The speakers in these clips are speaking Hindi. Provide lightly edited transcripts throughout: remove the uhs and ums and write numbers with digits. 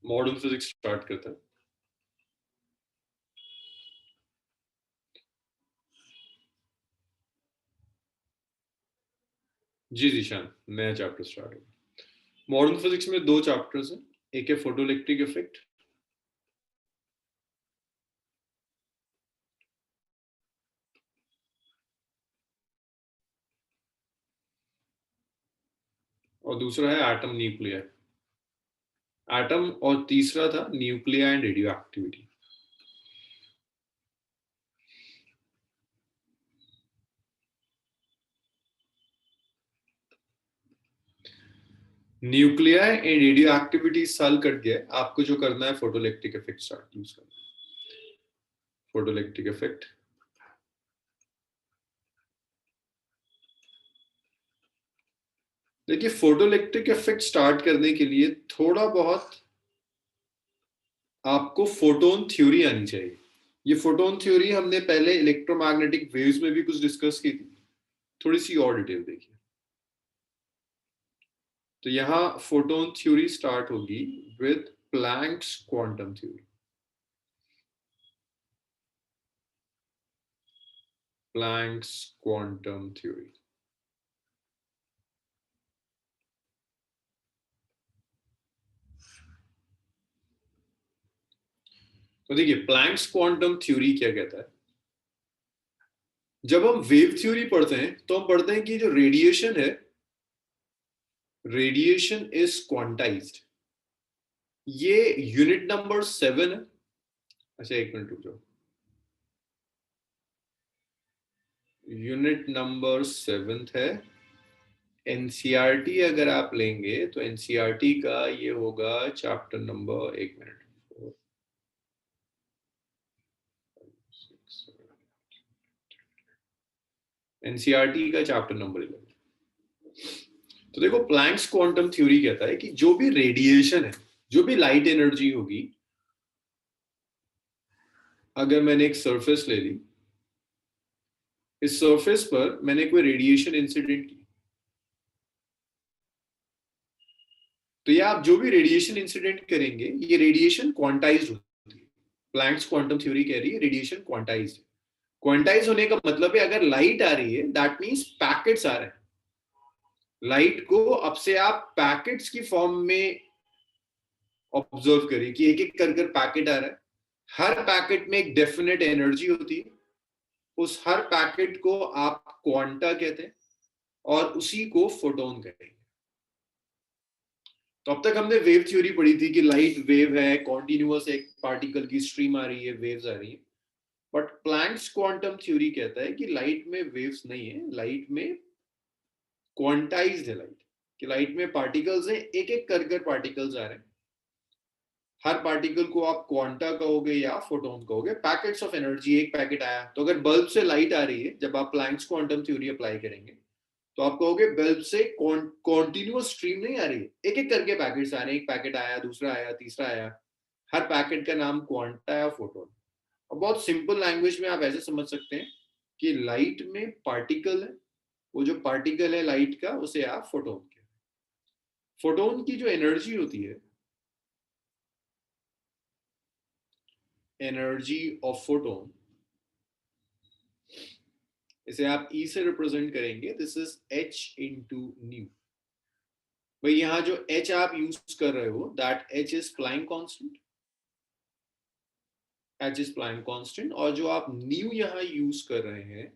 मॉडर्न फिजिक्स स्टार्ट करता है। जी जीशान, नया चैप्टर स्टार्ट होगा। मॉडर्न फिजिक्स में 2 चैप्टर्स हैं, एक है फोटोइलेक्ट्रिक इफेक्ट और दूसरा है एटम न्यूक्लिया। एटम और तीसरा था nuclei and radioactivity. Nuclei and radioactivity साल कट गया। आपको जो करना है फोटोइलेक्ट्रिक इफेक्ट स्टार्ट यूज करना है। फोटोइलेक्ट्रिक इफेक्ट देखिए, फोटोइलेक्ट्रिक इफेक्ट स्टार्ट करने के लिए थोड़ा बहुत आपको फोटोन थ्योरी आनी चाहिए। ये फोटोन थ्योरी हमने पहले इलेक्ट्रोमैग्नेटिक वेव्स में भी कुछ डिस्कस की थी, थोड़ी सी और डिटेल देखिए। तो यहां फोटोन थ्योरी स्टार्ट होगी with Planck's quantum theory. Planck's quantum theory तो देखिए, प्लैंक्स क्वांटम थ्योरी क्या कहता है। जब हम वेव थ्योरी पढ़ते हैं तो हम पढ़ते हैं कि जो रेडिएशन है, रेडिएशन इज क्वांटाइज्ड। ये यूनिट नंबर 7 है। अच्छा, एक मिनट रुक जाओ। यूनिट नंबर 7 है। एनसीईआरटी अगर आप लेंगे तो एनसीईआरटी का ये होगा चैप्टर नंबर, एक मिनट, एनसीईआरटी का चैप्टर नंबर 11। तो देखो, प्लैंक्स क्वांटम थ्योरी कहता है कि जो भी रेडिएशन है, जो भी लाइट एनर्जी होगी, अगर मैंने एक सरफेस ले ली, इस सरफेस पर मैंने कोई रेडिएशन इंसिडेंट की, तो ये आप जो भी रेडिएशन इंसिडेंट करेंगे, ये रेडिएशन क्वांटाइज्ड होती है। प्लैंक्स क्वांटम थ्योरी कह रही है रेडिएशन क्वांटाइज्ड। क्वांटाइज होने का मतलब है अगर लाइट आ रही है दैट मींस पैकेट्स आ रहे हैं। लाइट को अब से आप पैकेट्स की फॉर्म में ऑब्जर्व करिए कि एक एक कर पैकेट आ रहा है। हर पैकेट में एक डेफिनेट एनर्जी होती है। उस हर पैकेट को आप क्वांटा कहते हैं और उसी को फोटोन कहते हैं। तो अब तक हमने वेव थ्योरी पढ़ी थी कि लाइट वेव है, कॉन्टिन्यूअस एक पार्टिकल की स्ट्रीम आ रही है, वेव्स आ रही है। बट प्लैंक्स क्वांटम थ्योरी कहता है कि लाइट में वेव्स नहीं है, लाइट में क्वांटाइज्ड है लाइट। कि लाइट में पार्टिकल्स हैं, एक एक कर पार्टिकल्स आ रहे हैं। हर पार्टिकल को आप क्वांटा कहोगे या फोटोन कहोगे। पैकेट्स ऑफ एनर्जी, एक पैकेट आया तो अगर बल्ब से लाइट आ रही है, जब आप प्लैंक्स क्वांटम थ्योरी अप्लाई करेंगे तो आप कहोगे बल्ब से कॉन्टिन्यूअस स्ट्रीम नहीं आ रही है, एक एक करके पैकेट्स आ रहे हैं। एक पैकेट आया, दूसरा आया, तीसरा आया। हर पैकेट का नाम क्वांटा या फोटोन। और बहुत सिंपल लैंग्वेज में आप ऐसे समझ सकते हैं कि लाइट में पार्टिकल है, वो जो पार्टिकल है लाइट का, उसे आप फोटोन कहते हैं। फोटोन की जो एनर्जी होती है, एनर्जी ऑफ फोटोन, इसे आप E से रिप्रेजेंट करेंगे। This is H into new. भाई यहां जो H आप यूज कर रहे हो, that H is प्लाइंग constant. H is प्लाइंग constant. और जो आप न्यू यहां यूज कर रहे हैं,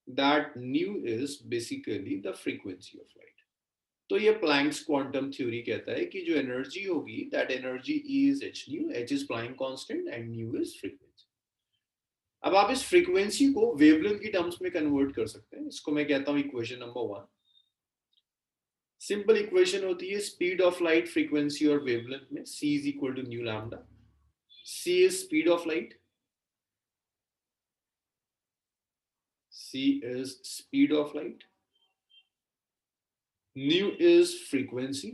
that new is basically the frequency of light. तो ये प्लैंक्स क्वांटम थ्योरी कहता है कि जो एनर्जी होगी, that energy is H new. H is प्लाइंग constant and new is frequency. अब आप इस फ्रीक्वेंसी को वेवलेंथ की टर्म्स में कन्वर्ट कर सकते हैं। इसको मैं कहता हूं इक्वेशन नंबर 1। सिंपल इक्वेशन होती है स्पीड ऑफ लाइट, फ्रीक्वेंसी और वेवलेंथ में c is equal to nu lambda. c is speed of light, c is speed of light, nu is frequency,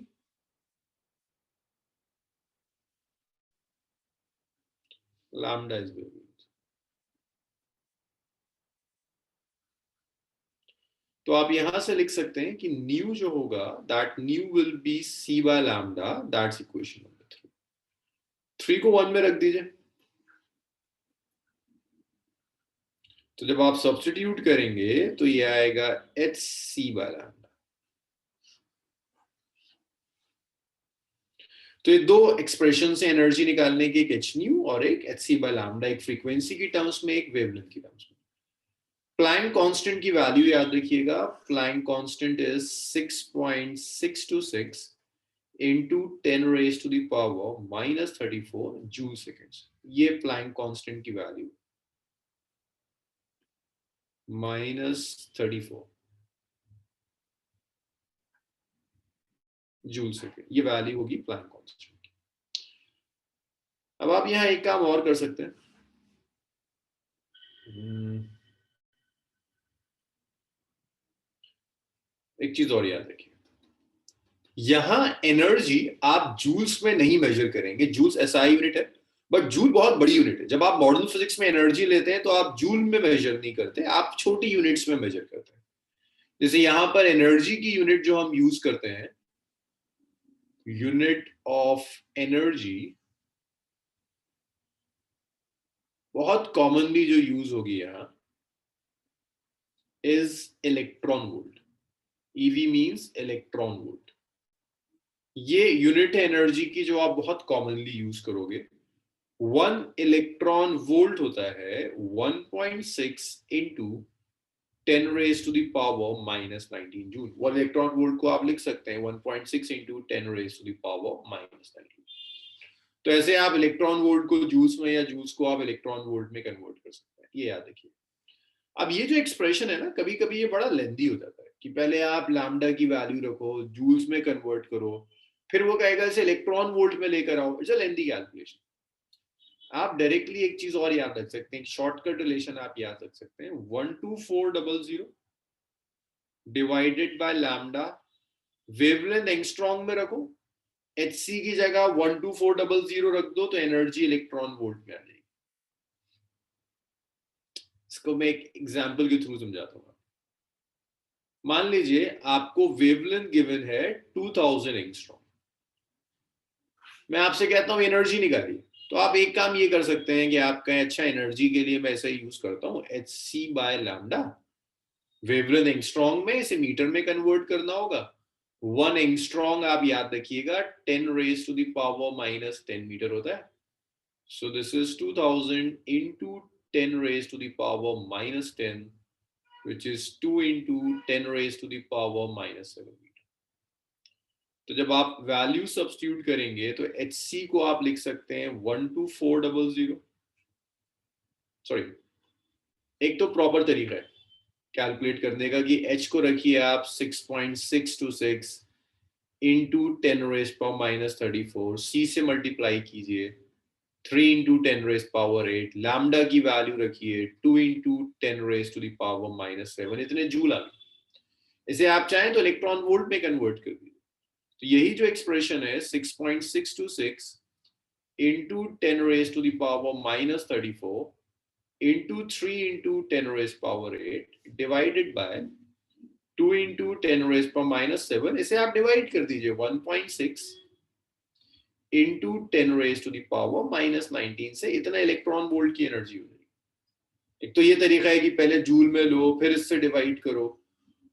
lambda is wavelength। तो आप यहां से लिख सकते हैं कि nu जो होगा, that nu will be c by lambda। That's equation number 3। 3 को 1 में रख दीजिए। तो जब आप सब्स्टिट्यूट करेंगे तो ये आएगा hc बाय लैम्डा। तो ये दो एक्सप्रेशन से एनर्जी निकालने की, एक एच न्यू और एक hc बाय लैम्डा, एक फ्रीक्वेंसी की टर्म्स में, एक वेवलेंथ की टर्म्स में। प्लैंक कांस्टेंट की वैल्यू याद रखिएगा, Planck constant is 6.626 into 10 raised to the power minus 34 joule seconds. ये प्लैंक कांस्टेंट की वैल्यू -34 जूल सेकेंड, ये वैल्यू होगी प्लैंक कांस्टेंट की। अब आप यहां एक काम और कर सकते हैं। एक चीज और याद रखिए, यहां एनर्जी आप जूल्स में नहीं मेजर करेंगे। जूल्स एसआई यूनिट है, बट जूल बहुत बड़ी यूनिट है। जब आप मॉडर्न फिजिक्स में एनर्जी लेते हैं तो आप जूल में मेजर नहीं करते, आप छोटी यूनिट्स में मेजर करते हैं। जैसे यहां पर एनर्जी की यूनिट जो हम यूज करते हैं, यूनिट ऑफ एनर्जी बहुत कॉमनली जो यूज होगी यहां is electron volt. EV means electron volt. ये यूनिट है एनर्जी की जो आप बहुत कॉमनली यूज करोगे। 1 इलेक्ट्रॉन वोल्ट होता है 1.6 into 10 raise to the power -19 joule. 1 electron volt को आप लिख सकते हैं 1.6 into 10 raise to the power -19। तो ऐसे आप इलेक्ट्रॉन वोल्ट को जूल्स में या जूल्स को आप इलेक्ट्रॉन वोल्ट में कन्वर्ट कर सकते हैं, ये याद रखिए। अब ये जो एक्सप्रेशन है ना, कभी कभी ये बड़ा लेंदी हो जाता है कि पहले आप लैम्डा की वैल्यू रखो, जूल्स में कन्वर्ट करो, फिर वो कहेगा इसे इलेक्ट्रॉन वोल्ट में लेकर आओ। It's a lengthy calculation. आप डायरेक्टली एक चीज और याद रख सकते हैं, शॉर्टकट रिलेशन आप याद रख सकते हैं, 12400 divided by lambda, wavelength angstrom में रखो, hc की जगह 12400 रख दो तो एनर्जी इलेक्ट्रॉन वोल्ट में आ जाएगी। इसको मैं एक एग्जांपल के थ्रू समझाता हूँ। मान लीजिए आपको वेवलेंथ गिवन है 2000 एंगस्ट्रॉम, मैं आपसे कहता हूँ एनर्जी निकालिए, तो आप एक काम ये कर सकते हैं कि आप कहें अच्छा एनर्जी के लिए मैं ऐसे यूज करता हूँ hc by lambda, wavelength angstrom में, इसे मीटर में कन्वर्ट करना होगा। 1 एंगस्ट्रॉम आप याद रखिएगा 10 raise to the power -10 metre होता है। So this is 2000 into 10 raised to the power -10, which is 2 into 10 raised to the power -7 metre. तो जब आप वैल्यू सब्स्टिट्यूट करेंगे तो hc को आप लिख सकते हैं 12400। सॉरी, एक तो प्रॉपर तरीका है कैलकुलेट करने का कि h को रखिए आप 6.626 into 10 raised power -34, c से मल्टीप्लाई कीजिए 3 into 10 raised power 8, लैम्डा की वैल्यू रखिए 2 into 10 raised to the power -7, इतने जूल आ गए। इसे आप चाहें तो इलेक्ट्रॉन वोल्ट में कन्वर्ट कर दीजिए। तो यही जो एक्सप्रेशन है 6.626 into 10 raised to the power -34 into 3 into 10 raised power 8 divided by 2 into 10 raised power -7, इसे आप डिवाइड कर दीजिए 1.6 into 10 raised to the power -19 से, इतना इलेक्ट्रॉन वोल्ट की एनर्जी हो जाएगी। एक तो ये तरीका है कि पहले जूल में लो फिर इससे डिवाइड करो,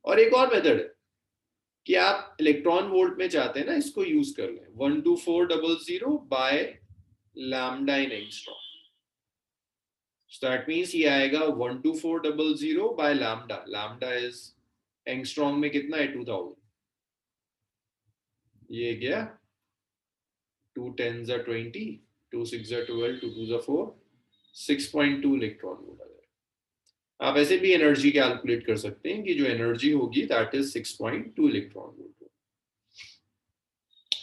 और एक और मेथड है कि आप इलेक्ट्रॉन वोल्ट में चाहते हैं ना, इसको यूज कर लें 12400 by lambda in angstrom. So that means ये आएगा 12400 bye lambda, lambda is angstrom में कितना है 2000, ये गया 2 10s are 20, 2 6s are 12, 2 2s are 4, 6.2 electron volt आ जाएगा। आप ऐसे भी एनर्जी कैलकुलेट कर सकते हैं कि जो एनर्जी होगी दैट इज 6.2 इलेक्ट्रॉन वोल्ट।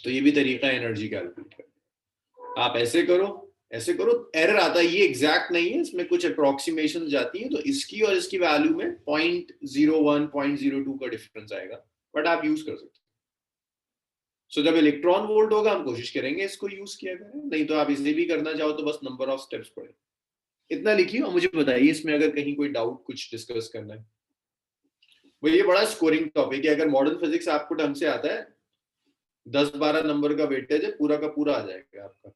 तो ये भी तरीका है एनर्जी कैलकुलेट करने। आप ऐसे करो, ऐसे करो, एरर आता है, ये एग्जैक्ट नहीं है, इसमें कुछ अप्रोक्सीमेशन जाती है, तो इसकी और इसकी वैल्यू में 0.01 0.02 का डिफरेंस आएगा, बट आप यूज कर सकते हैं। सो जब इलेक्ट्रॉन वोल्ट होगा हम कोशिश करेंगे इसको यूज किया करें, नहीं तो आप इसे भी करना चाहो तो बस नंबर ऑफ स्टेप्स पड़े। इतना लिखिए और मुझे बताइए इसमें अगर कहीं कोई डाउट कुछ डिस्कस करना है। वो ये बड़ा स्कोरिंग टॉपिक है, अगर मॉडर्न फिजिक्स आपको ढंग से आता है 10-12 नंबर का वेटेज है, पूरा का पूरा आ जाएगा आपका।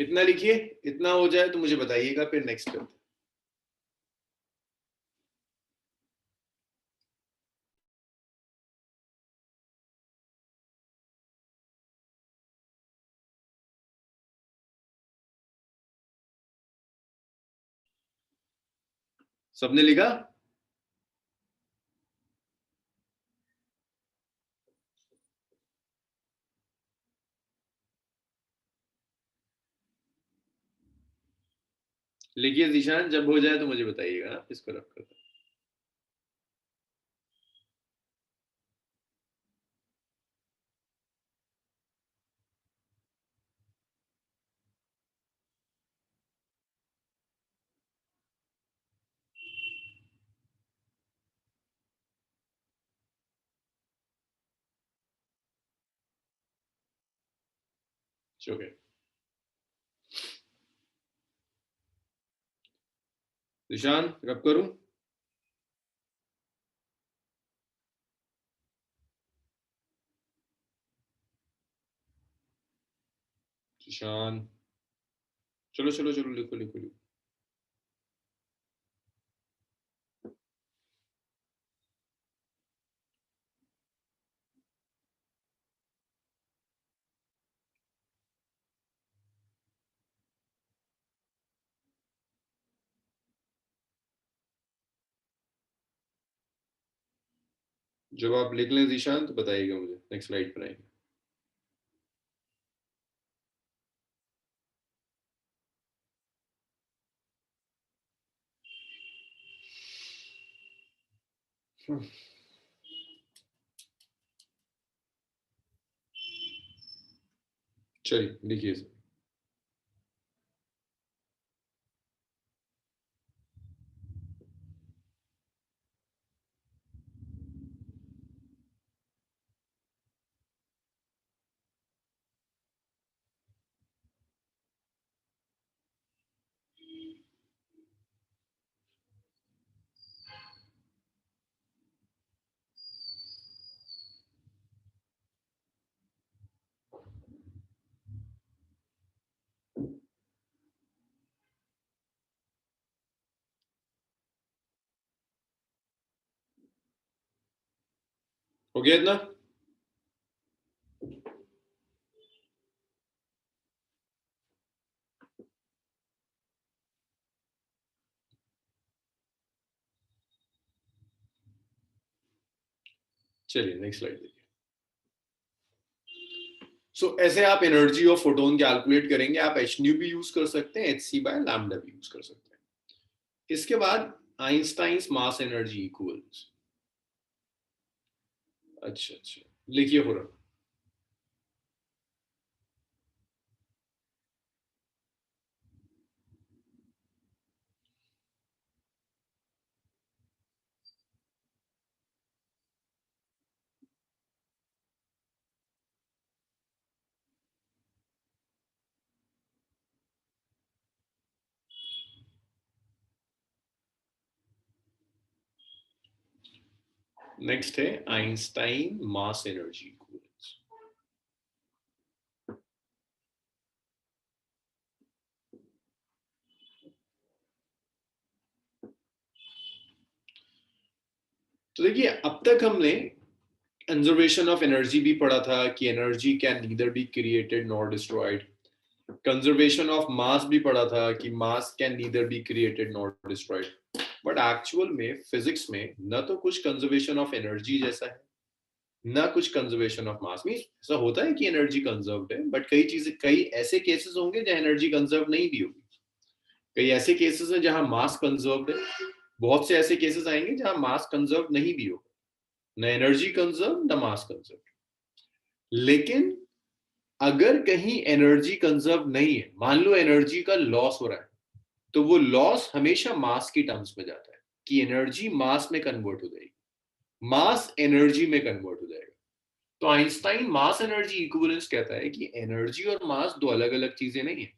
इतना लिखिए, इतना हो जाए तो मुझे बताइएगा, फिर नेक्स्ट करते हैं। सबने लिखा? लिखिए जीशान, जब हो जाए तो मुझे बताइएगा, इसको रख कर। ओके, जीशान रब करूं? जीशान, चलो चलो चलो, लिखो लिखो लिखो। जब आप लिख लें जीशान तो बताइएगा मुझे, नेक्स्ट स्लाइड पर आएंगे। चलिए लिखिए सर। हो गया इतना? चलिए नेक्स्ट स्लाइड देखिए। सो ऐसे आप एनर्जी ऑफ फोटोन कैलकुलेट करेंगे। आप एच न्यू भी यूज कर सकते हैं, एच सी बाय लैम्डा भी यूज कर सकते हैं। इसके बाद आइंस्टाइंस मास एनर्जी इक्वल्स। अच्छा अच्छा, लिखिए हो रहा। नेक्स्ट है आइंस्टाइन मास एनर्जी इक्वल्स। तो देखिए, अब तक हमने कंजर्वेशन ऑफ एनर्जी भी पढ़ा था कि energy can neither be created nor destroyed. Conservation of mass भी पढ़ा था कि मास can neither be created nor destroyed. But actual में फिजिक्स में न तो कुछ कंजर्वेशन ऑफ एनर्जी जैसा है, ना कुछ कंजर्वेशन ऑफ मास। मीन ऐसा होता है कि एनर्जी कंजर्व्ड है, बट कई चीजें, कई ऐसे केसेस होंगे जहां एनर्जी कंजर्व नहीं भी होगी। कई ऐसे केसेस हैं जहां मास कंजर्व्ड है, बहुत से ऐसे केसेस आएंगे जहां मास कंजर्व नहीं भी होगा, न एनर्जी कंजर्व न मास कंजर्व। लेकिन अगर कहीं एनर्जी कंजर्व नहीं है, मान लो एनर्जी का लॉस हो रहा है, तो वो लॉस हमेशा मास की टर्म्स में जाता है कि एनर्जी मास में कन्वर्ट हो जाएगी, मास एनर्जी में कन्वर्ट हो जाएगा। तो आइंस्टाइन मास एनर्जी इक्विवेलेंस कहता है कि एनर्जी और मास दो अलग अलग चीजें नहीं है।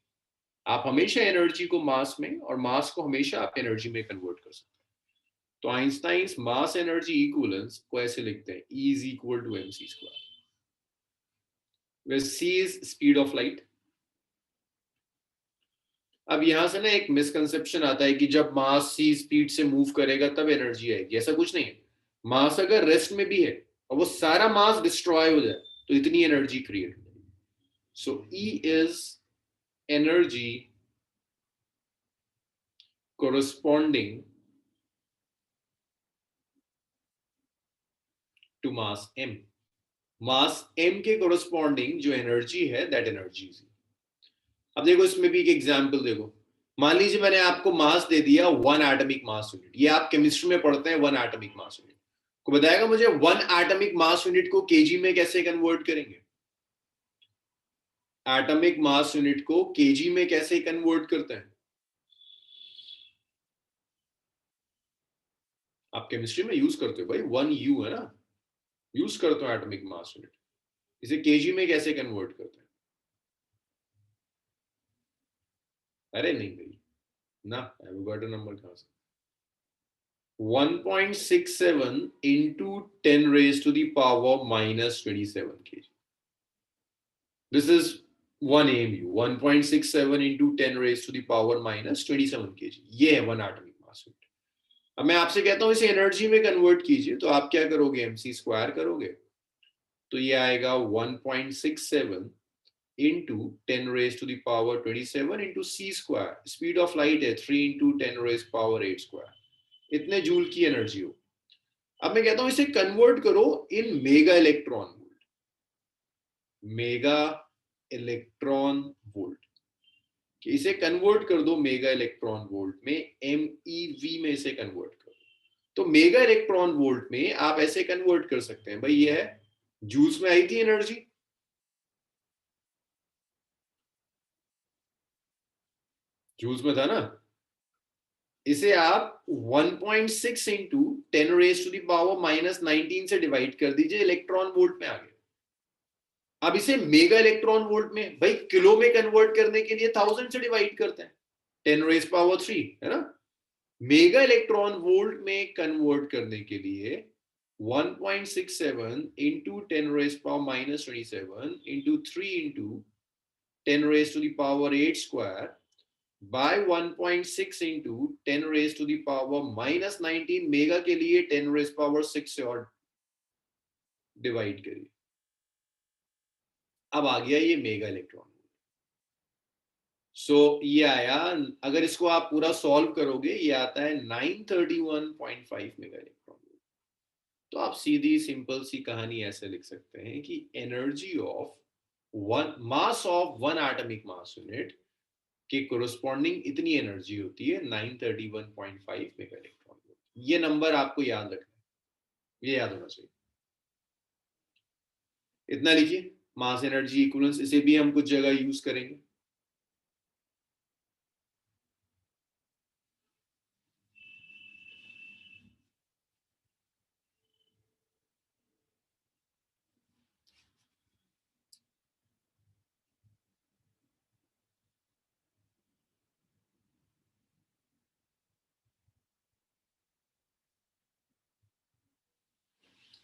आप हमेशा एनर्जी को मास में और मास को हमेशा आप एनर्जी में कन्वर्ट कर सकते हैं। तो आइंस्टाइन मास एनर्जी इक्विवेलेंस को ऐसे लिखते हैं, E is equal to mc square, where c is speed of light, अब यहां से ना एक मिसकंसेप्शन आता है कि जब मास सी स्पीड से मूव करेगा तब एनर्जी आएगी, ऐसा कुछ नहीं है। मास अगर रेस्ट में भी है और वो सारा मास डिस्ट्रॉय हो जाए तो इतनी एनर्जी क्रिएट हो जाएगी। So E is energy corresponding to mass m। Mass m के corresponding जो एनर्जी है दैट एनर्जी इज। अब देखो इसमें भी एक एग्जांपल देखो, मान लीजिए मैंने आपको मास दे दिया 1 एटॉमिक मास यूनिट, ये आप केमिस्ट्री में पढ़ते हैं 1 एटॉमिक मास यूनिट, को बताएगा मुझे 1 एटॉमिक मास यूनिट को केजी में कैसे कन्वर्ट करेंगे, एटॉमिक मास यूनिट को केजी में कैसे कन्वर्ट करते हैं। आप केमिस्ट्री में यूज करते हो भाई, 1 U है ना, यूज करते हो एटॉमिक मास यूनिट, इसे केजी में कैसे कन्वर्ट करते हैं। अरे नहीं भाई ना, एवोगाड्रो नंबर कहां से, 1.67 into 10 raised to the power minus 27 kg. This is 1 AMU, 1.67 into 10 raised to the power minus 27 kg. ये है 1 एटॉमिक मास यूनिट। अब मैं आपसे कहता हूं इसे एनर्जी में कन्वर्ट कीजिए, तो आप क्या करोगे, mc स्क्वायर करोगे, तो ये आएगा 1.67 into 10 raised to the power 27 into c square, speed of light है 3 into 10 raised power 8 स्क्वायर, इतने जूल की एनर्जी हो। अब मैं कहता हूं इसे कन्वर्ट करो इन mega electron volt, mega electron volt, कि इसे कन्वर्ट कर दो मेगा इलेक्ट्रॉन वोल्ट में, MeV में इसे कन्वर्ट करो। तो मेगा इलेक्ट्रॉन वोल्ट में आप ऐसे कन्वर्ट कर सकते हैं, भाई ये है जूल्स में आई थी एनर्जी, जूल्स में था ना, इसे आप 1.6 into 10 raise to the power minus 19 से डिवाइड कर दीजिए, इलेक्ट्रॉन वोल्ट में आ गया। अब इसे मेगा इलेक्ट्रॉन वोल्ट में, भाई किलो में कन्वर्ट करने के लिए 1000 से डिवाइड करते हैं, 10 रेज पावर 3 है ना। मेगा इलेक्ट्रॉन वोल्ट में कन्वर्ट करने के लिए 1.67 into 10 raise power minus 27 into 3 into 10 raise to the power 8 square by 1.6 into 10 raised to the power minus 19, mega के लिए 10 raised power 6 से और डिवाइड करिए, अब आ गया ये मेगा इलेक्ट्रॉन। सो ये आया, अगर इसको आप पूरा सॉल्व करोगे ये आता है 931.5 मेगा इलेक्ट्रॉन। तो आप सीधी सिंपल सी कहानी ऐसे लिख सकते हैं कि energy of one mass of 1 atomic mass unit के कोरोस्पॉन्डिंग इतनी एनर्जी होती है 931.5 मेगा इलेक्ट्रॉन वोल्ट। ये नंबर आपको याद रखना है, ये याद होना चाहिए। इतना लिखिए, मास एनर्जी इक्विवेलेंस, इसे भी हम कुछ जगह यूज करेंगे।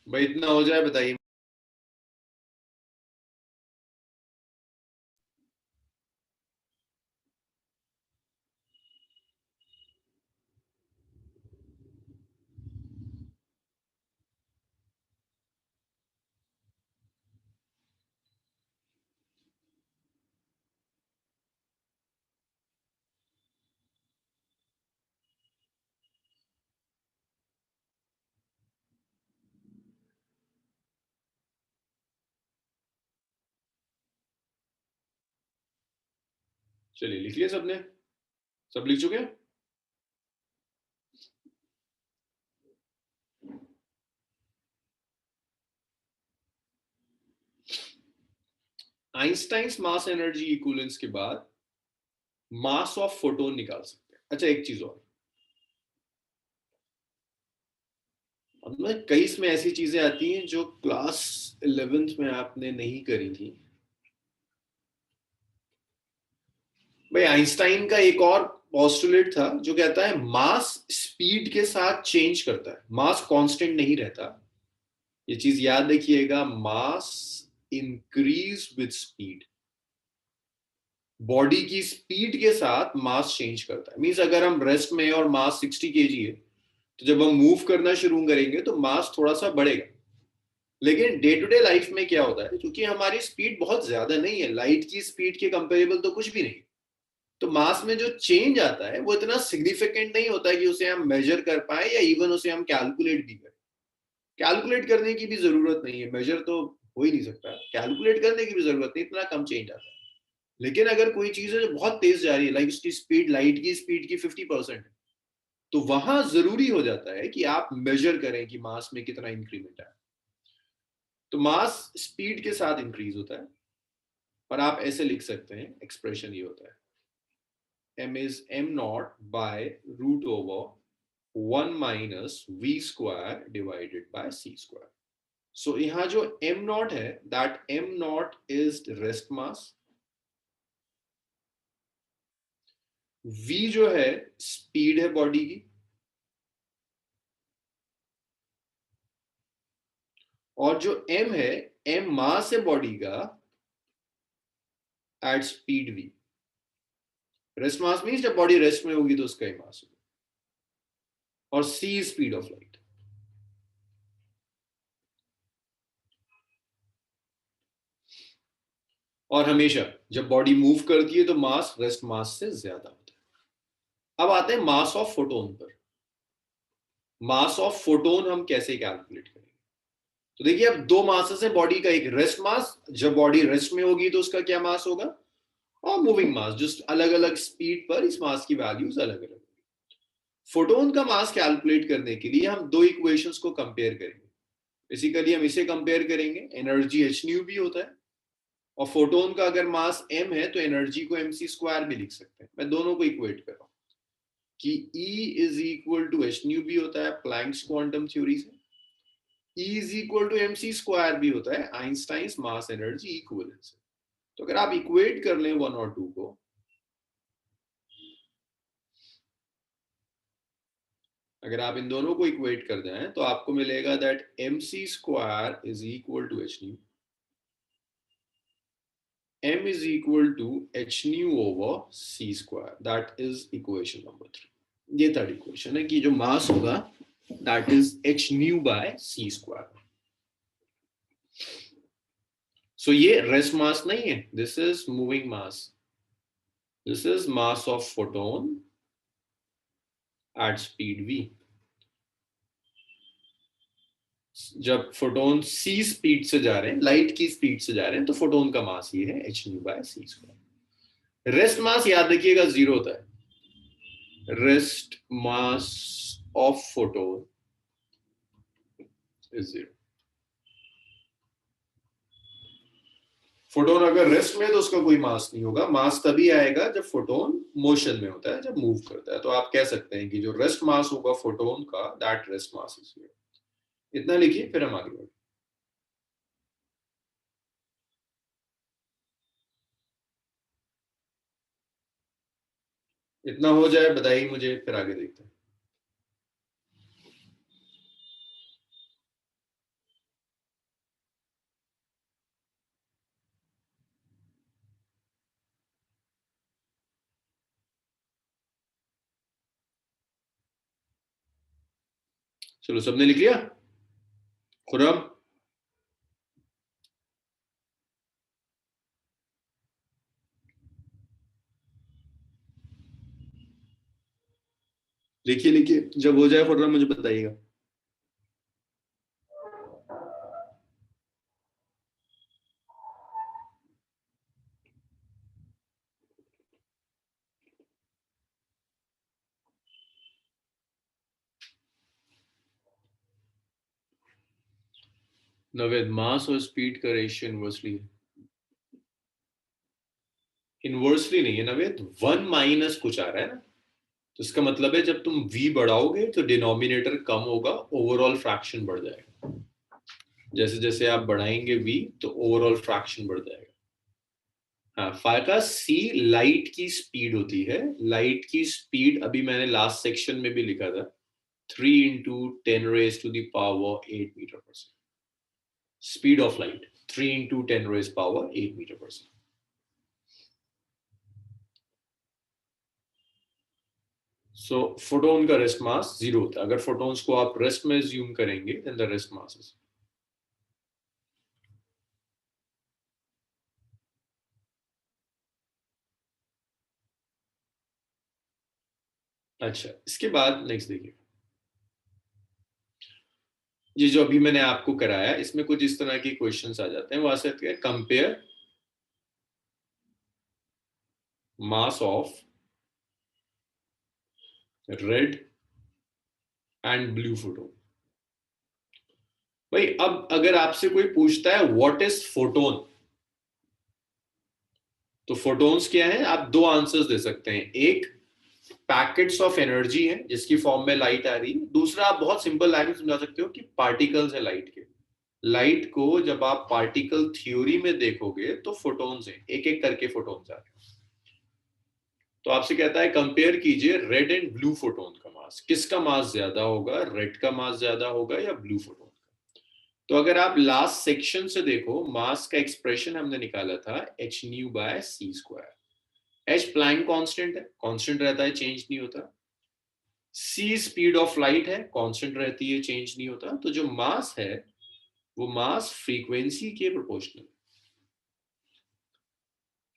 भाई इतना हो जाए बताइए। चलिए लिख लिया सबने, सब लिख चुके हैं। आइंस्टाइंस मास एनर्जी इक्विवेलेंस के बाद मास ऑफ फोटोन निकाल सकते हैं। अच्छा एक चीज और, अब ना कई इसमें ऐसी चीजें आती हैं जो क्लास 11th में आपने नहीं करी थी। भाई आइंस्टाइन का एक और पोस्टुलेट था जो कहता है मास स्पीड के साथ चेंज करता है, मास कांस्टेंट नहीं रहता। ये चीज याद रखिएगा, मास इंक्रीज विद स्पीड। बॉडी की स्पीड के साथ मास चेंज करता है। मींस अगर हम रेस्ट में और मास 60 kg है, तो जब हम मूव करना शुरू करेंगे तो मास थोड़ा सा बढ़ेगा। लेकिन डे टू डे लाइफ में क्या होता है, क्योंकि हमारी स्पीड बहुत ज्यादा नहीं है, लाइट की स्पीड के कंपेरेबल तो कुछ भी नहीं, तो मास में जो चेंज आता है वो इतना सिग्निफिकेंट नहीं होता है कि उसे हम मेजर कर पाए या इवन उसे हम कैलकुलेट भी करें। कैलकुलेट करने की भी जरूरत नहीं है, मेजर तो हो ही नहीं सकता, कैलकुलेट करने की भी जरूरत नहीं, इतना कम चेंज आता है। लेकिन अगर कोई चीज है जो बहुत तेज जा रही है, लाइक उसकी स्पीड लाइट की स्पीड की 50% है, तो वहां जरूरी हो जाता है कि आप मेजर करें कि मास में कितना इंक्रीमेंट है। तो मास स्पीड के साथ इंक्रीज होता है, और आप ऐसे लिख सकते हैं, एक्सप्रेशन ये होता है, m is m naught by root over 1 minus v square divided by c square. So यहाँ जो m naught है, that m naught is rest mass, v जो है स्पीड है बॉडी की, और जो m है, m मास है बॉडी का at speed v। Rest mass means जब बॉडी रेस्ट में होगी तो उसका ही मास होगा, और c स्पीड ऑफ लाइट। और हमेशा जब बॉडी मूव करती है तो मास रेस्ट मास से ज्यादा होता है। अब आते हैं मास ऑफ फोटोन पर। मास ऑफ फोटोन हम कैसे कैलकुलेट करेंगे? तो देखिए, अब दो मासेस है बॉडी का, एक रेस्ट मास, जब बॉडी रेस्ट में होगी तो उसका क्या मास होगा, और मूविंग मास, जस्ट अलग अलग स्पीड पर इस मास की वैल्यूज अलग अलग। फोटोन का मास कैलकुलेट करने के लिए हम दो इक्वेशंस को कंपेयर करेंगे। बेसिकली हम इसे कंपेयर करेंगे, एनर्जी एच न्यू भी होता है, और फोटोन का अगर मास m है तो एनर्जी को mc स्क्वायर भी लिख सकते हैं। मैं दोनों को इक्वेट कर रहा हूं कि E is equal to h nu भी होता है प्लैंक्स क्वांटम थ्योरी से, E is equal to mc square भी होता है आइंस्टाइंस मास एनर्जी इक्विवेलेंस से। तो अगर आप इक्वेट कर लें वन और टू को, अगर आप इन दोनों को इक्वेट कर दें तो आपको मिलेगा that mc square is equal to h nu, m is equal to h nu over c square. That is equation number 3. ये थर्ड इक्वेशन है कि जो मास होगा that is h nu by c square. So ये रेस्ट मास नहीं है, this is moving mass. This is mass of photon at speed v. जब फोटोन c स्पीड से जा रहे हैं, लाइट की स्पीड से जा रहे हैं, तो फोटोन का मास ये है h nu by c square. Rest mass याद रखिएगा जीरो होता है, rest mass of photon is zero. Photon अगर रेस्ट में है तो उसका कोई मास नहीं होगा, मास तभी आएगा जब फोटोन मोशन में होता है, जब मूव करता है। तो आप कह सकते हैं कि जो रेस्ट मास होगा फोटोन का, that rest mass is zero. इतना लिखिए, फिर हम आगे बढ़ें। इतना हो जाए बताइए मुझे, फिर आगे देखते हैं। चलो, सबने लिख लिया? खुरम, लिखिए लिखिए, जब हो जाए खुरम मुझे बताइएगा। नवेद, मास और स्पीड का रेशियो इनवर्सली है। इनवर्सली नहीं है नवेद, 1 - कुछ आ रहा है ना, तो इसका मतलब है जब तुम v बढ़ाओगे तो डिनोमिनेटर कम होगा, ओवरऑल फ्रैक्शन बढ़ जाएगा। जैसे जैसे आप बढ़ाएंगे v तो ओवरऑल फ्रैक्शन बढ़ जाएगा। हाँ, फाका c लाइट की स्पीड होती है। लाइट की स्पीड अभी मैंने लास्ट सेक्शन में भी लिखा था, 3 × 10⁻⁸ मीटर पर सेकेंड। स्पीड ऑफ लाइट 3 × 10⁻⁸ मीटर पर सेकेंड। सो फोटोन का रेस्ट मास 0 होता है. अगर फोटोन्स को आप रेस्ट में ज्यूम करेंगे then the rest mass is. अच्छा, इसके बाद नेक्स्ट देखिए. ये जो अभी मैंने आपको कराया इसमें कुछ इस तरह के क्वेश्चंस आ जाते हैं. वहां से compare mass of red and blue photon. भाई अब अगर आपसे कोई पूछता है व्हाट इज फोटोन, तो फोटोन्स क्या है, आप दो आंसर्स दे सकते हैं. एक पैकेट्स ऑफ एनर्जी है जिसकी फॉर्म में लाइट आ रही है. दूसरा आप बहुत सिंपल लाइन में समझा सकते हो कि पार्टिकल्स है लाइट के. लाइट को जब आप पार्टिकल थ्योरी में देखोगे तो फोटोन्स है, एक एक करके फोटोन्स आ रहे हैं. तो आपसे कहता है कंपेयर कीजिए रेड एंड ब्लू फोटोन का मास. किसका मास ज्यादा होगा, रेड का मास ज्यादा होगा या ब्लू फोटोन का. तो अगर आप लास्ट सेक्शन से देखो, मास का एक्सप्रेशन हमने निकाला था एच न्यू बाय सी स्क्वायर. एच प्लैंक कांस्टेंट है, कांस्टेंट रहता है, चेंज नहीं होता. सी स्पीड ऑफ लाइट है, कांस्टेंट रहती है, चेंज नहीं होता. तो जो मास है वो मास फ्रीक्वेंसी के प्रोपोर्शनल.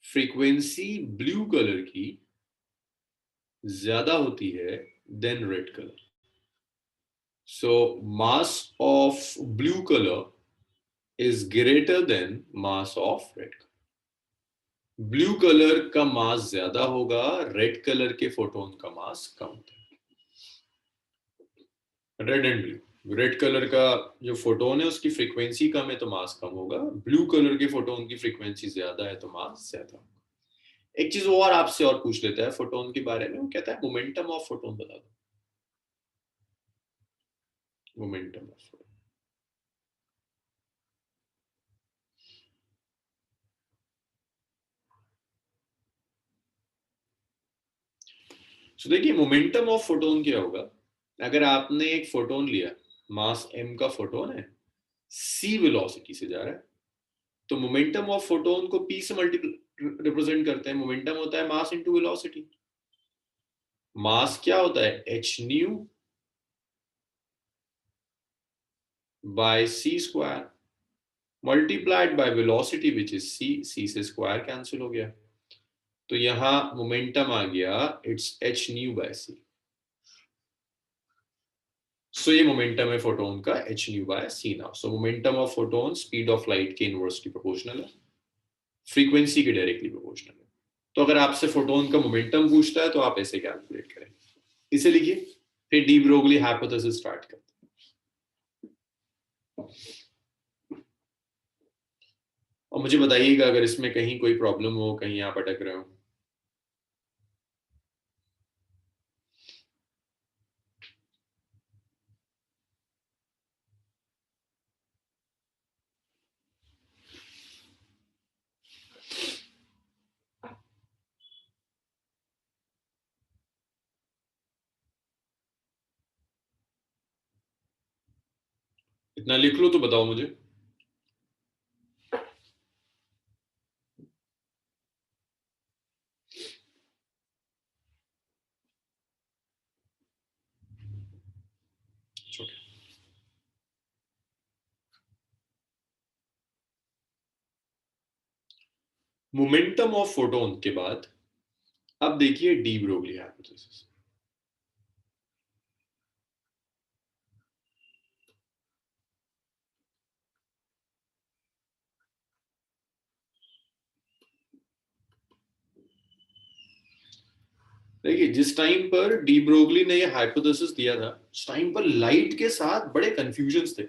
फ्रीक्वेंसी ब्लू कलर की ज्यादा होती है then red colour. So mass of blue colour is greater than mass of red color. Blue colour का मास ज्यादा होगा, रेड कलर के फोटोन का मास कम होता है. Red and blue, red colour का जो फोटोन है उसकी फ्रीक्वेंसी कम है तो मास कम होगा. ब्लू कलर के फोटोन की फ्रीक्वेंसी ज्यादा है तो मास ज्यादा होगा. एक चीज और आपसे और पूछ लेता है फोटोन के बारे में. वो कहता है मोमेंटम ऑफ फोटोन बता दो. Momentum of photon. सो देखिए मोमेंटम ऑफ फोटोन क्या होगा. अगर आपने एक फोटोन लिया, मास m का फोटोन है, c वेलोसिटी से जा रहा है, तो मोमेंटम ऑफ फोटोन को p से मल्टीपल रिप्रेजेंट करते हैं. मोमेंटम होता है मास इनटू वेलोसिटी. मास क्या होता है, h nu by c square multiplied by velocity which is c से स्क्वायर कैंसिल हो गया. तो यहां मोमेंटम आ गया it's h nu by c. So ये मोमेंटम है फोटोन का h nu by c now. So momentum of photon speed of light के इनवर्सली प्रोपोर्शनल है, फ्रीक्वेंसी के डायरेक्टली प्रोपोर्शनल है. तो अगर आपसे फोटोन का मोमेंटम पूछता है तो आप ऐसे कैलकुलेट करें. इसे लिखिए, फिर डी ब्रोगली हाइपोथेसिस स्टार्ट करते हैं. और मुझे बताइएगा अगर इसमें कहीं कोई प्रॉब्लम हो, कहीं आप अटक रहे हो. इतना लिख लो तो बताओ मुझे. मोमेंटम ऑफ फोटोन के बाद अब देखिए डी ब्रोगली हाइपोथेसिस. देखिए जिस टाइम पर डी ब्रोगली ने ये हाइपोथेसिस दिया था उस टाइम पर लाइट के साथ बड़े कंफ्यूजन्स थे.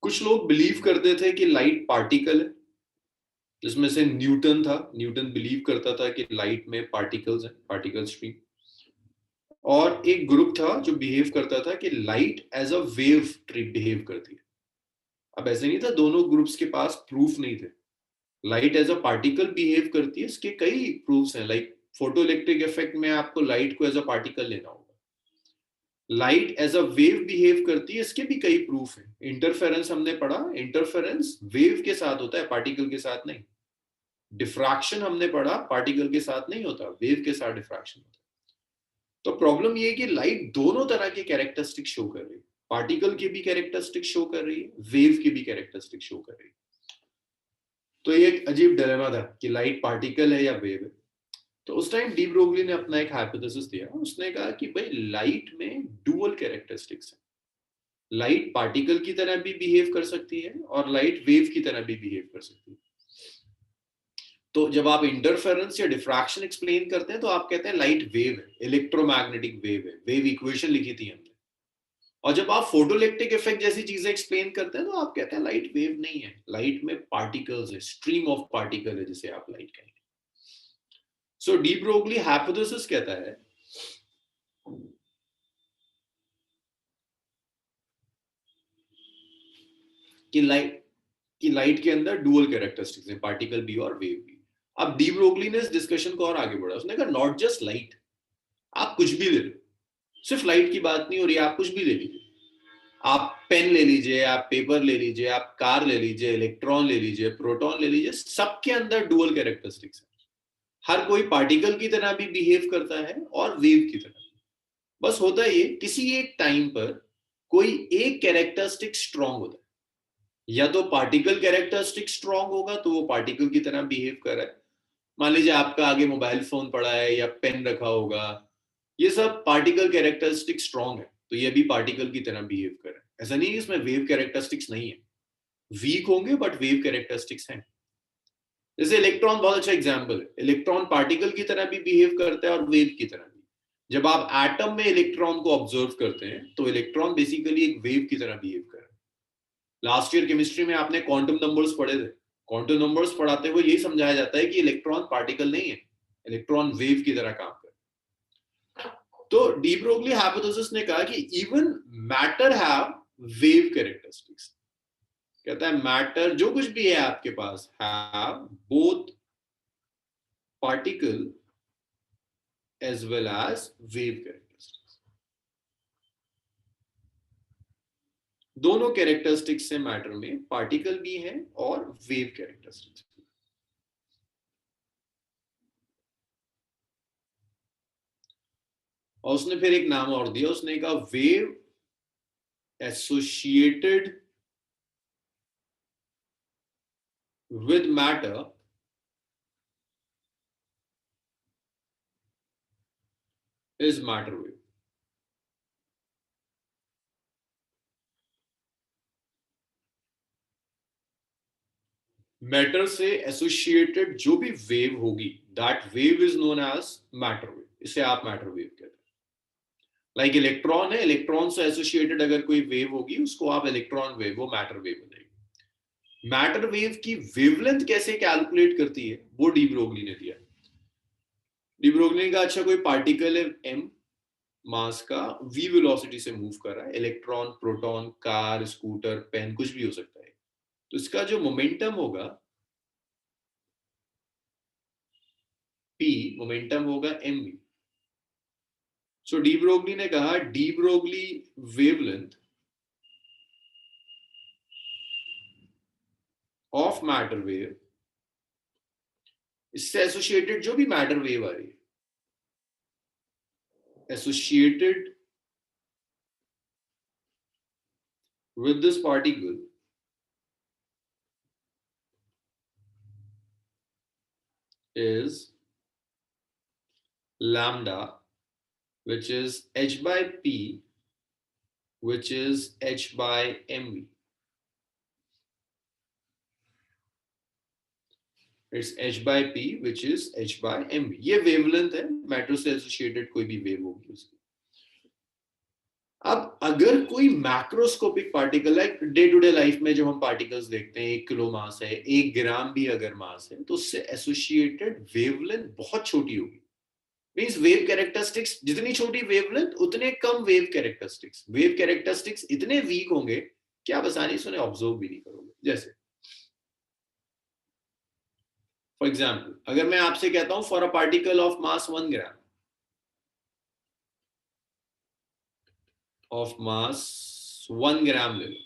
कुछ लोग बिलीव करते थे कि लाइट पार्टिकल है, जिसमें से न्यूटन था. न्यूटन बिलीव करता था कि लाइट में पार्टिकल्स हैं, पार्टिकल स्ट्रीम. और एक ग्रुप था जो बिहेव करता था कि light as a wave behave करती है. अब ऐसे नहीं था, दोनों ग्रुप्स के पास प्रूफ नहीं थे. Light as a particle behave करती है, इसके कई प्रूफ्स हैं. लाइक फोटो इलेक्ट्रिक इफेक्ट में आपको लाइट को एज अ पार्टिकल लेना होगा. Light as a wave behave करती है, इसके भी कई प्रूफ हैं. इंटरफेरेंस हमने पढ़ा, इंटरफेरेंस वेव के साथ होता है, पार्टिकल के साथ नहीं. डिफ्रैक्शन हमने पढ़ा, पार्टिकल के साथ नहीं होता, वेव के साथ डिफ्रैक्शन होता है. तो प्रॉब्लम ये है कि लाइट दोनों तरह के कैरेक्टरिस्टिक शो कर रही है, पार्टिकल के भी कैरेक्टरिस्टिक शो कर रही है, वेव के भी कैरेक्टरिस्टिक शो कर रही है। तो ये एक अजीब डिलेमा था कि लाइट पार्टिकल है या वेव है। तो उस टाइम डी ब्रोगली ने अपना एक हाइपोथेसिस दिया, उसने कहा कि भाई लाइट में डुअल कैरेक्टरिस्टिक्स है, लाइट पार्टिकल की तरह भी बिहेव कर सकती है और लाइट वेव की तरह भी बिहेव कर सकती है। तो जब आप इंटरफेरेंस या डिफ्रैक्शन एक्सप्लेन करते हैं तो आप कहते हैं लाइट वेव है, इलेक्ट्रोमैग्नेटिक वेव है, वेव इक्वेशन लिखी थी हमने। और जब आप फोटोइलेक्ट्रिक इफेक्ट जैसी चीजें एक्सप्लेन करते हैं तो आप कहते हैं लाइट वेव नहीं है, लाइट में पार्टिकल्स है, स्ट्रीम ऑफ पार्टिकल है जिसे आप लाइट कहेंगे। सो डी ब्रोगली हाइपोथेसिस कहता है कि लाइट के अंदर डुअल कैरेक्टरिस्टिक्स हैं, पार्टिकल भी और वेव भी। अब डी ब्रोगली ने इस डिस्कशन को और आगे बढ़ा, उसने कहा नॉट जस्ट लाइट, आप कुछ भी ले लो, सिर्फ लाइट की बात नहीं हो रही, आप कुछ भी ले लीजिए, आप पेन ले लीजिए, आप पेपर ले लीजिए, आप कार ले लीजिए, इलेक्ट्रॉन ले लीजिए, प्रोटॉन ले लीजिए, सबके अंदर डुअल कैरेक्टरिस्टिक्स है। हर कोई पार्टिकल की तरह भी बिहेव करता है और वेव की तरह। बस होता ये किसी एक टाइम पर कोई एक कैरेक्टरिस्टिक स्ट्रांग होता है, या तो पार्टिकल कैरेक्टरिस्टिक स्ट्रांग होगा तो वो पार्टिकल की तरह बिहेव कर रहा है। मान लीजिए आपका आगे मोबाइल फोन पड़ा है या पेन रखा होगा, ये सब पार्टिकल कैरेक्टरिस्टिक स्ट्रांग है तो ये भी पार्टिकल की तरह बिहेव कर रहा है। ऐसा नहीं है इसमें वेव कैरेक्टरिस्टिक्स नहीं है, वीक होंगे बट वेव कैरेक्टरिस्टिक्स हैं। जैसे इलेक्ट्रॉन बहुत अच्छा एग्जांपल है, इलेक्ट्रॉन पार्टिकल की तरह भी बिहेव करता है और वेव की तरह भी। जब आप एटम में इलेक्ट्रॉन को ऑब्जर्व करते हैं तो इलेक्ट्रॉन बेसिकली एक वेव की तरह बिहेव कर रहा है। लास्ट ईयर केमिस्ट्री में आपने क्वांटम नंबर्स पढ़े थे, क्वांटम नंबर्स पढ़ाते हुए यही समझाया जाता है कि इलेक्ट्रॉन पार्टिकल नहीं है, इलेक्ट्रॉन वेव की तरह काम कर रहा है। तो डी ब्रोगली हाइपोथेसिस ने कहा कि even matter have wave characteristics. कहता है मैटर जो कुछ भी है आपके पास have both particle as well as wave characteristics. दोनों कैरेक्टरिस्टिक्स से मैटर में, पार्टिकल भी है और वेव कैरेक्टरिस्टिक्स। और उसने फिर एक नाम और दिया, उसने कहा wave associated with matter is matter wave. Matter से एसोसिएटेड जो भी वेव होगी that wave is known as matter wave, इसे आप मैटर वेव कहते हैं। लाइक इलेक्ट्रॉन है, इलेक्ट्रॉन से एसोसिएटेड अगर कोई वेव होगी उसको आप इलेक्ट्रॉन वेव, वो मैटर वेव हो जाएगी। मैटर वेव की वेवलेंथ कैसे कैलकुलेट करती है वो डी ब्रोगली ने दिया। डी ब्रोगली ने कहा अच्छा कोई पार्टिकल है m मास का, v वेलोसिटी से मूव कर रहा है, electron, proton, car, scooter, pen, कुछ भी हो सकता है। तो इसका जो मोमेंटम होगा p, मोमेंटम होगा mv। सो डी ब्रोगली ने कहा D Broglie wavelength of matter wave, इससे एसोसिएटेड जो भी मैटर वेव आ रही है, associated with this particle is lambda, which is h by p, which is h by mv. It's h by p, which is h by mv. ये वेवलेंथ है मैटर से एसोसिएटेड कोई भी वेव होगी उसकी। अब अगर कोई मैक्रोस्कोपिक पार्टिकल है, डे टू डे लाइफ में जो हम पार्टिकल्स देखते हैं, 1 किलो मास है, 1 ग्राम भी अगर मास है, तो उससे एसोसिएटेड वेवलेंथ बहुत छोटी होगी। मींस वेव कैरेक्टरिस्टिक्स जितनी छोटी वेवलेंथ उतने कम वेव कैरेक्टरिस्टिक्स, वेव कैरेक्टरिस्टिक्स इतने वीक होंगे कि आप आसानी से उन्हें ऑब्जर्व भी नहीं करोगे। जैसे फॉर एग्जाम्पल अगर मैं आपसे कहता हूं for a particle of mass 1 gram, of mass 1 gram ले लो,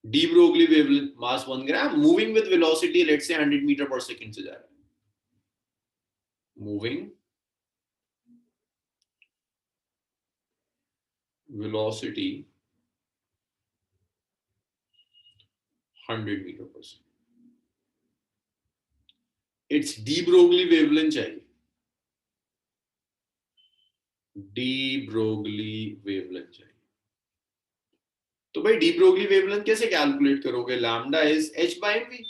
de Broglie wavelength mass 1 gram, moving with velocity let's say 100 metre per second से जा रहा है, मूविंग velocity 100 मीटर पर second. It's de Broglie wavelength चाहिए, डी ब्रोगली वेवलेंथ चाहिए। तो भाई डी ब्रोगली वेवलेंथ कैसे कैलकुलेट करोगे? Lambda is h by mv।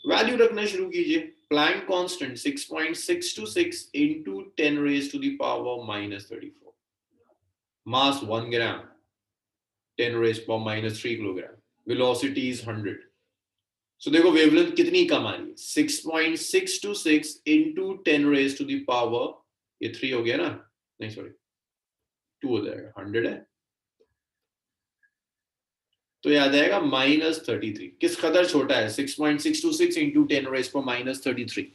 Value रखना शुरू कीजिए। Planck constant 6.626 into 10 raised to the power minus 34, mass 1 gram, 10 raised power minus 3 kilogram, velocity is 100। सो देखो वेवलेंथ कितनी कम आ रही है, 6.626 into 10 raised to the power, ये 3 हो गया ना, नहीं सॉरी 2 हो जाएगा, 100 है तो याद आएगा -33। किस कदर छोटा है, 6.626 into 10 raised power minus 33।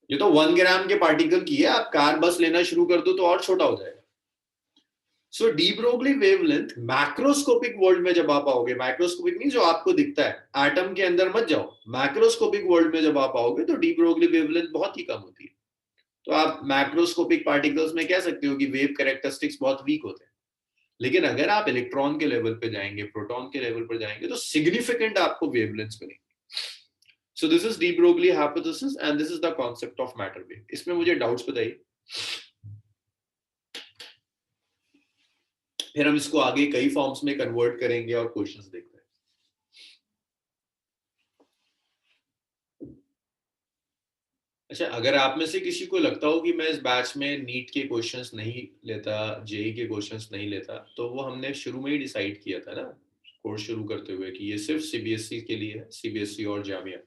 ये तो 1 ग्राम के पार्टिकल की है, आप कार बस लेना शुरू कर दो तो और छोटा हो जाएगा। So de Broglie wavelength macroscopic world में जब आप आओगे, माइक्रोस्कोपिक नहीं जो आपको दिखता है, एटम के अंदर मत जाओ, मैक्रोस्कोपिक वर्ल्ड में जब आप आओगे तो डी ब्रोगली वेवलेंथ बहुत ही कम होती है। तो आप मैक्रोस्कोपिक पार्टिकल्स में कह सकते हो कि वेव कैरेक्टरिस्टिक्स बहुत वीक होते हैं, लेकिन अगर आप इलेक्ट्रॉन के लेवल पे जाएंगे, प्रोटॉन के लेवल पर जाएंगे तो सिग्निफिकेंट आपको वेवलेंथ्स मिलेंगे। सो this is D Broglie hypothesis and this is the concept of matter wave. इसमें मुझे डाउट्स बताइए, फिर हम इसको आगे कई फॉर्म्स में कन्वर्ट करेंगे और क्वेश्चंस देखते हैं। अच्छा, अगर आप में से किसी को लगता हो कि मैं इस बैच में नीट के क्वेश्चंस नहीं लेता, जेई के क्वेश्चंस नहीं लेता, तो वो हमने शुरू में ही डिसाइड किया था ना कोर्स शुरू करते हुए कि ये सिर्फ सीबीएसई के लिए है, सीबीएसई और जामिया,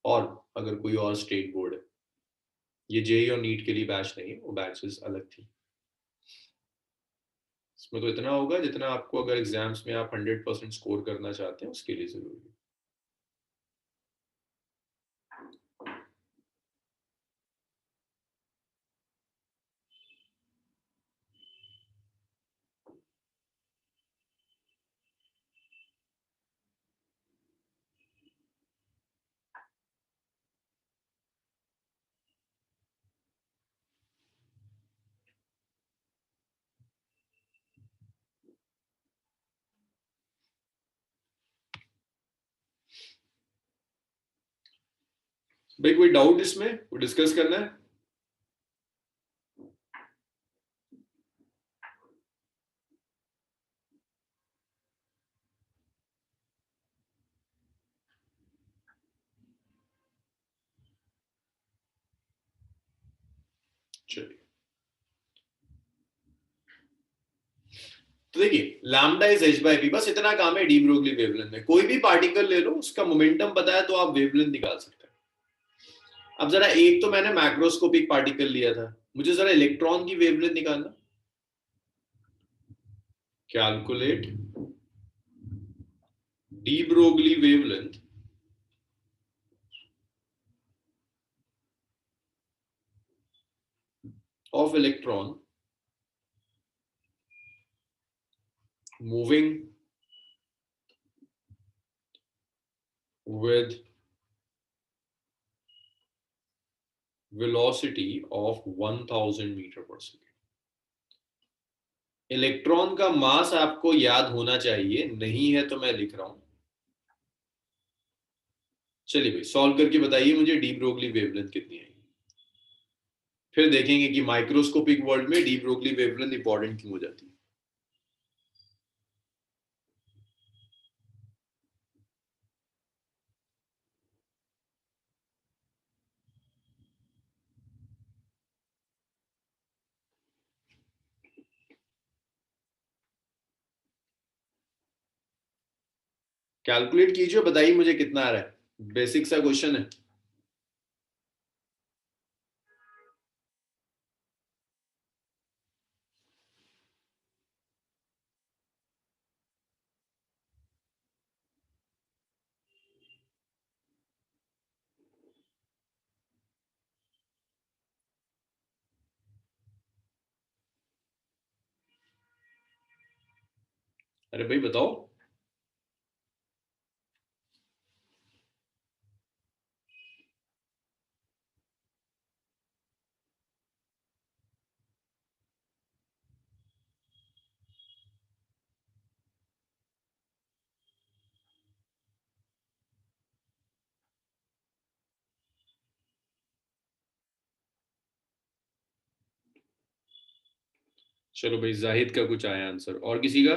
और अगर कोई और स्टेट बोर्ड है। ये जेई और नीट के लिए बैच नहीं है, वो बैचेस अलग थी। इसमें तो इतना होगा जितना आपको अगर एग्जाम्स में आप 100% स्कोर करना चाहते हैं उसके लिए जरूरी है। भाई कोई डाउट इसमें वो डिस्कस करना है? चलिए, तो देखिए lambda is h by p, बस इतना काम है डी ब्रोगली वेवलेंथ में। कोई भी पार्टिकल ले लो, उसका मोमेंटम पता है तो आप वेवलेंथ निकाल सकते हैं। अब जरा एक तो मैंने मैक्रोस्कोपिक पार्टिकल लिया था, मुझे जरा इलेक्ट्रॉन की वेवलेंथ निकालना। Calculate de Broglie wavelength of electron moving with velocity of 1000 metre पर सेकेंड। इलेक्ट्रॉन का मास आपको याद होना चाहिए, नहीं है तो मैं लिख रहा हूं। चलिए भाई सॉल्व करके बताइए मुझे डी ब्रोगली वेवलेंथ कितनी है। फिर देखेंगे कि माइक्रोस्कोपिक वर्ल्ड में डी ब्रोगली वेवलेंथ इंपॉर्टेंट क्यों हो जाती है। कैलकुलेट कीजिए, बताइए मुझे कितना आ रहा है। बेसिक सा क्वेश्चन है। अरे भाई बताओ। चलो भाई, जाहिद का कुछ आया आंसर, और किसी का?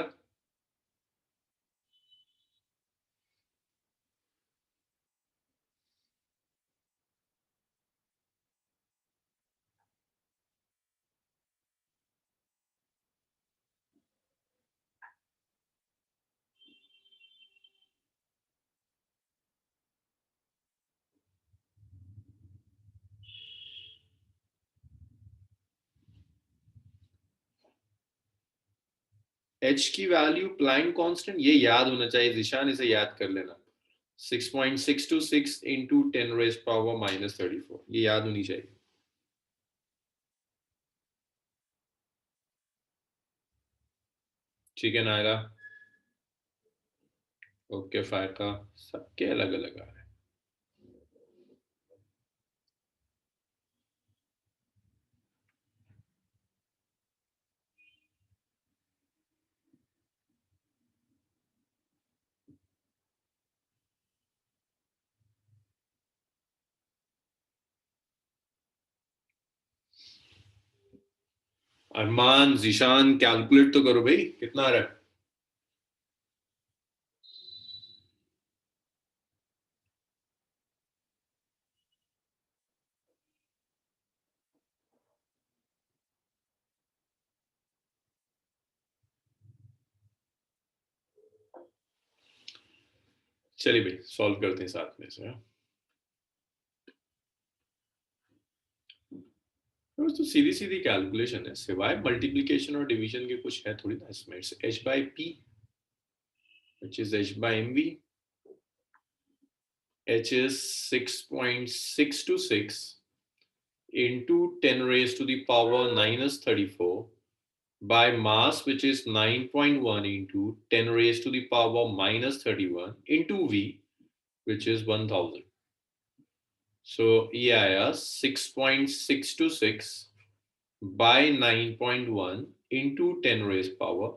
एच की वैल्यू प्लैंक कांस्टेंट, ये याद होना चाहिए जिशान, इसे याद कर लेना। 6.626 इंटू 10⁻⁻34, ये याद होनी चाहिए। ठीक है नायरा? ओके फायका, सबके अलग अलग आ रहे हैं। अरमान, जीशान, कैलकुलेट तो करो भाई, कितना आ रहा है? चलिए भाई, सॉल्व करते हैं साथ में से। तो सीधी सीधी कैलकुलेशन है, सिवाय मल्टीप्लिकेशन और डिवीजन के कुछ है थोड़ी ना इसमें। It's h by p, which is h by mv. H is 6.626 into 10 raised to the power minus 34 by mass, which is 9.1 into 10 raised to the power minus 31 into v, which is 1000. So ये आया 6.626 by 9.1 into 10 raised power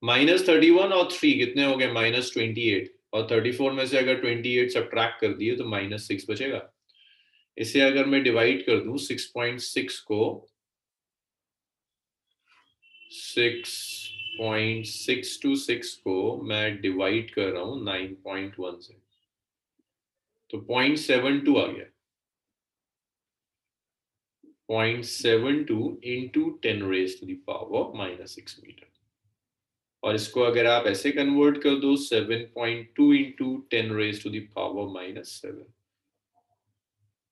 -31 और 3 कितने हो गए? -28, और 34 में से अगर 28 सब्ट्रैक्ट कर दिए तो -6 बचेगा। इसे अगर मैं डिवाइड कर दूं 6.6 को 6.626 को मैं डिवाइड कर रहा हूं 9.1 से, तो 0.72 आ गया। 0.72 into 10 raise to the power -6 metre. और इसको अगर आप ऐसे कन्वर्ट कर दो 7.2 into 10 raise to the power -7।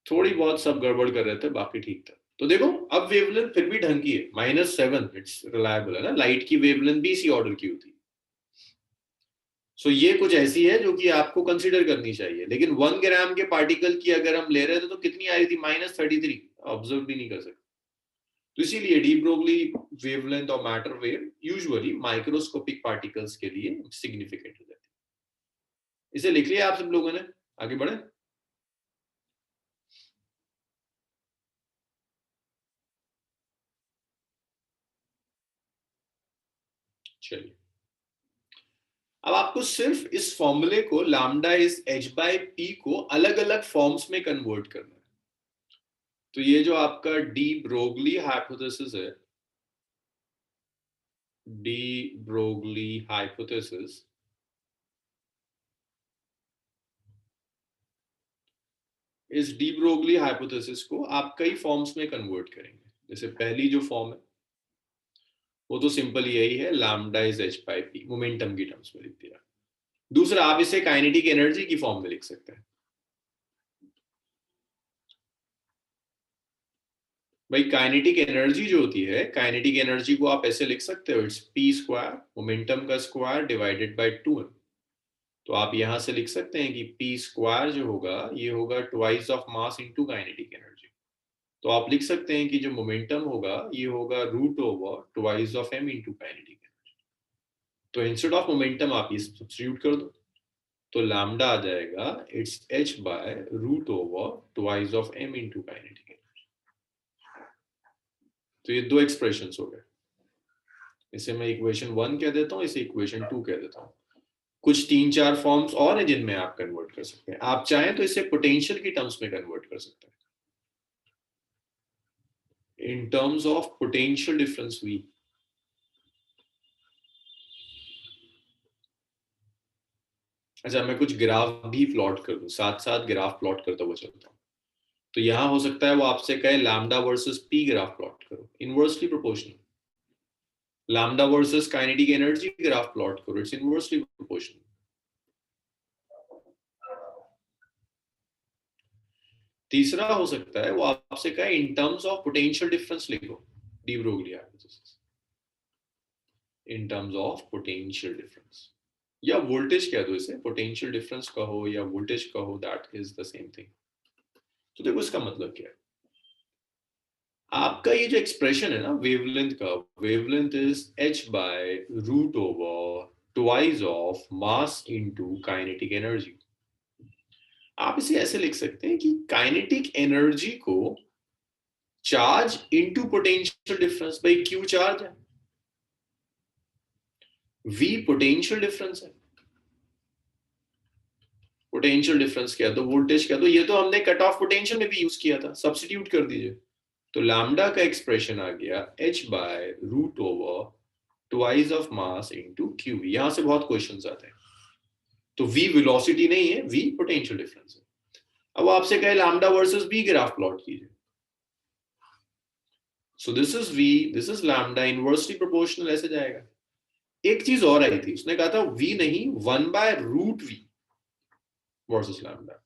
थोड़ी बहुत सब गड़बड़ कर रहे थे, बाकी ठीक था। तो देखो अब वेवलेंथ फिर भी ढंग की है, -7, इट्स रिलायबल है ना। लाइट की वेवलेंथ भी इसी ऑर्डर की होती है। सो ये कुछ ऐसी है जो कि आपको कंसीडर करनी चाहिए। लेकिन 1 ग्राम के पार्टिकल की अगर हम ले रहे थे तो कितनी आ रही थी? -33। ऑब्जर्व भी नहीं कर सकते। तो इसीलिए डी ब्रोगली वेवलेंथ और matter wave usually microscopic particles के लिए सिग्निफिकेंट हो जाती है। इसे लिख लिया आप सब लोगों ने? आगे बढ़े। चलिए, अब आपको सिर्फ इस फॉर्मूले को lambda is h by p को अलग अलग फॉर्म्स में कन्वर्ट करना है। तो ये जो आपका डी ब्रोगली हाइपोथेसिस है, डी ब्रोगली हाइपोथेसिस, इस डी ब्रोगली हाइपोथेसिस को आप कई फॉर्म्स में कन्वर्ट करेंगे। जैसे पहली जो फॉर्म है वो तो सिंपल यही है, lambda is h by p, momentum की टर्म्स में लिख दिया। दूसरा, आप इसे काइनेटिक एनर्जी की फॉर्म में लिख सकते हैं। भाई काइनेटिक एनर्जी जो होती है, काइनेटिक एनर्जी को आप ऐसे लिख सकते हो, इट्स p स्क्वायर, मोमेंटम का स्क्वायर डिवाइडेड बाय 2m। तो आप यहां से लिख सकते हैं कि p स्क्वायर जो होगा ये होगा twice of mass into kinetic energy. तो आप लिख सकते हैं कि जो मोमेंटम होगा ये होगा root over twice of m into kinetic energy. तो इंस्टेड ऑफ मोमेंटम आप ये सब्स्टिट्यूट कर दो, तो लैम्डा आ जाएगा it's h by root over twice of m into kinetic energy. तो ये दो एक्सप्रेशंस हो गए। इसे मैं इक्वेशन 1 कह देता हूँ, इसे इक्वेशन 2 कह देता हूँ। कुछ 3-4 फॉर्म्स और हैं जिनमें आप कन्वर्ट कर सकते हैं। आप चाहें तो इसे पोटेंशियल की टर्म्स में कन्वर्ट कर सकते हैं, इन terms of potential difference V। अच्छा, मैं कुछ ग्राफ भी प्लॉट कर दूं, साथ साथ ग्राफ प्लॉट करता हुआ चलता हूँ। तो यहाँ हो सकता है वो आपसे कहे lambda versus p graph plot करो, inversely proportional. Lambda versus kinetic energy graph plot करो, इट्स इनवर्सली प्रोपोर्शनल। तीसरा हो सकता है वो आपसे कहे in terms of potential difference लिखो, de Broglie hypothesis, in terms of potential difference, या वोल्टेज कह दो इसे, पोटेंशियल डिफरेंस कहो या वोल्टेज कहो, that is the same thing. तो देखो इसका मतलब क्या है, आपका ये जो एक्सप्रेशन है ना वेवलेंथ का, wavelength is h by root over twice of mass into kinetic energy. आप इसे ऐसे लिख सकते हैं कि काइनेटिक एनर्जी को charge into potential difference by q charge है, v पोटेंशियल डिफरेंस है, पोटेंशियल डिफरेंस क्या है तो वोल्टेज क्या, तो ये तो हमने कट ऑफ पोटेंशियल में भी यूज किया था, सब्स्टिट्यूट कर दीजिए। तो लैम्डा का एक्सप्रेशन आ गया h by root over twice of mass into q. यहां से बहुत क्वेश्चंस आते हैं। तो v वेलोसिटी नहीं है, v पोटेंशियल डिफरेंस है। अब आपसे कहे lambda versus v graph plot कीजिए। So this is v, this is lambda, inversely proportional ऐसे जाएगा। एक चीज और आई थी, उसने कहा था v नहीं 1/√v वर्सेस लैम्डा।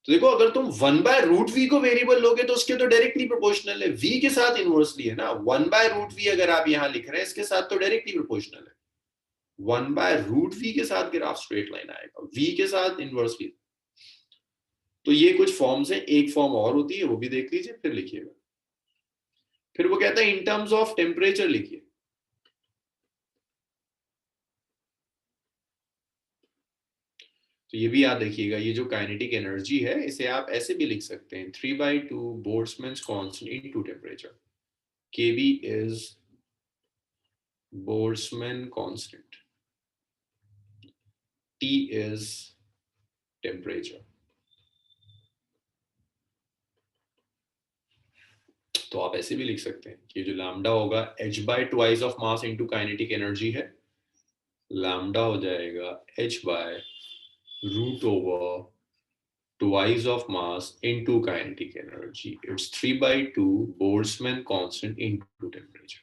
तो देखो अगर तुम 1/√v को वेरिएबल लोगे तो उसके तो डायरेक्टली प्रोपोर्शनल है, v के साथ इनवर्सली है ना। 1/√v अगर आप यहां लिख रहे हैं इसके साथ तो डायरेक्टली प्रोपोर्शनल है। 1/√v के साथ ग्राफ स्ट्रेट लाइन आएगा, v के साथ इनवर्सली। तो ये कुछ फॉर्म्स हैं, एक फॉर्म और होती है वो भी देख लीजिए फिर लिखिएगा। फिर वो कहता है इन टर्म्स ऑफ टेम्परेचर लिखिए। तो ये भी याद रखिएगा, ये जो काइनेटिक एनर्जी है इसे आप ऐसे भी लिख सकते हैं 3/2 Boltzmann constant into temperature. kb is Boltzmann constant, t is temperature. तो आप ऐसे भी लिख सकते हैं कि जो लैम्डा होगा h by twice of mass into kinetic energy है, लैम्डा हो जाएगा h by root over twice of mass into kinetic energy. It's 3/2 Boltzmann constant into temperature.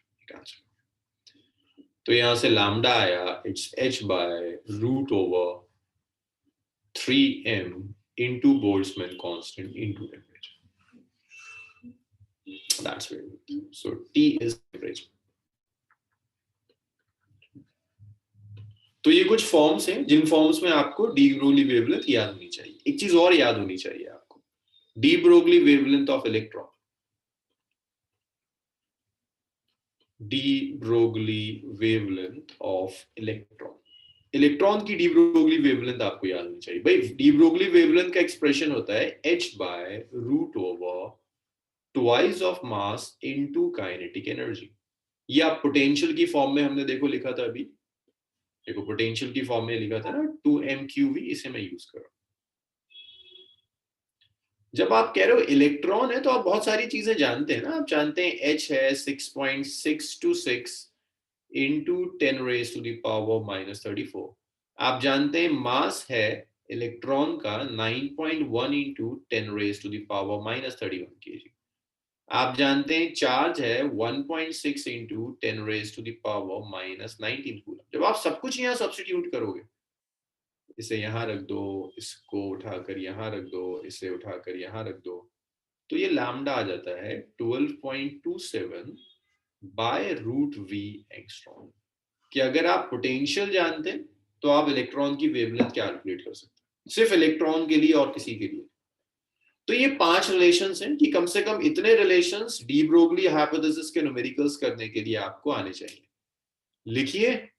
तो यहां से लैम्डा आया, it's h by root over 3m into Boltzmann constant into temperature. That's very good. So T is temperature. तो ये कुछ फॉर्म्स हैं जिन फॉर्म्स में आपको डी ब्रोगली वेवलेंथ याद होनी चाहिए। एक चीज और याद होनी चाहिए आपको, de Broglie wavelength of electron, de Broglie wavelength of electron. Electron की डी ब्रोगली वेवलेंथ आपको याद होनी चाहिए भाई। डी ब्रोगली वेवलेंथ का एक्सप्रेशन होता है h by root over twice of mass into kinetic energy. ये आप पोटेंशियल की फॉर्म में हमने देखो लिखा था अभी, देखो पोटेंशियल की फॉर्म में लिखा था ना 2mqv, इसे मैं यूज कर रहा हूं। जब आप कह रहे हो इलेक्ट्रॉन है तो आप बहुत सारी चीजें जानते हैं ना, आप जानते हैं h है 6.626 इंटू 10⁻⁻⁴। आप जानते हैं मास है इलेक्ट्रॉन का 9.1 इंटू 10⁻⁻31 kg। आप जानते हैं चार्ज है 1.6 इंटू 10⁻⁻19 कूलम। जब आप सब कुछ यहाँ सब्स्टिट्यूट करोगे, इसे यहाँ रख दो, इसको उठाकर यहाँ रख दो, इसे उठाकर यहाँ रख दो, तो ये लैम्डा आ जाता है 12.27 बाय रूट वी एंगस्ट्रॉम। कि अगर आप पोटेंशियल जानते हैं तो आप इलेक्ट्रॉन की वेवलेंथ कैलकुलेट कर सकते हैं, सिर्फ इलेक्ट्रॉन के लिए और किसी के लिए। तो ये 5 रिलेशंस हैं कि कम से कम इतने रिलेशंस डी ब्रोगली हाइपोथेसिस के न्यूमेरिकल्स करने के लिए आपको आने चाहिए। लिखिए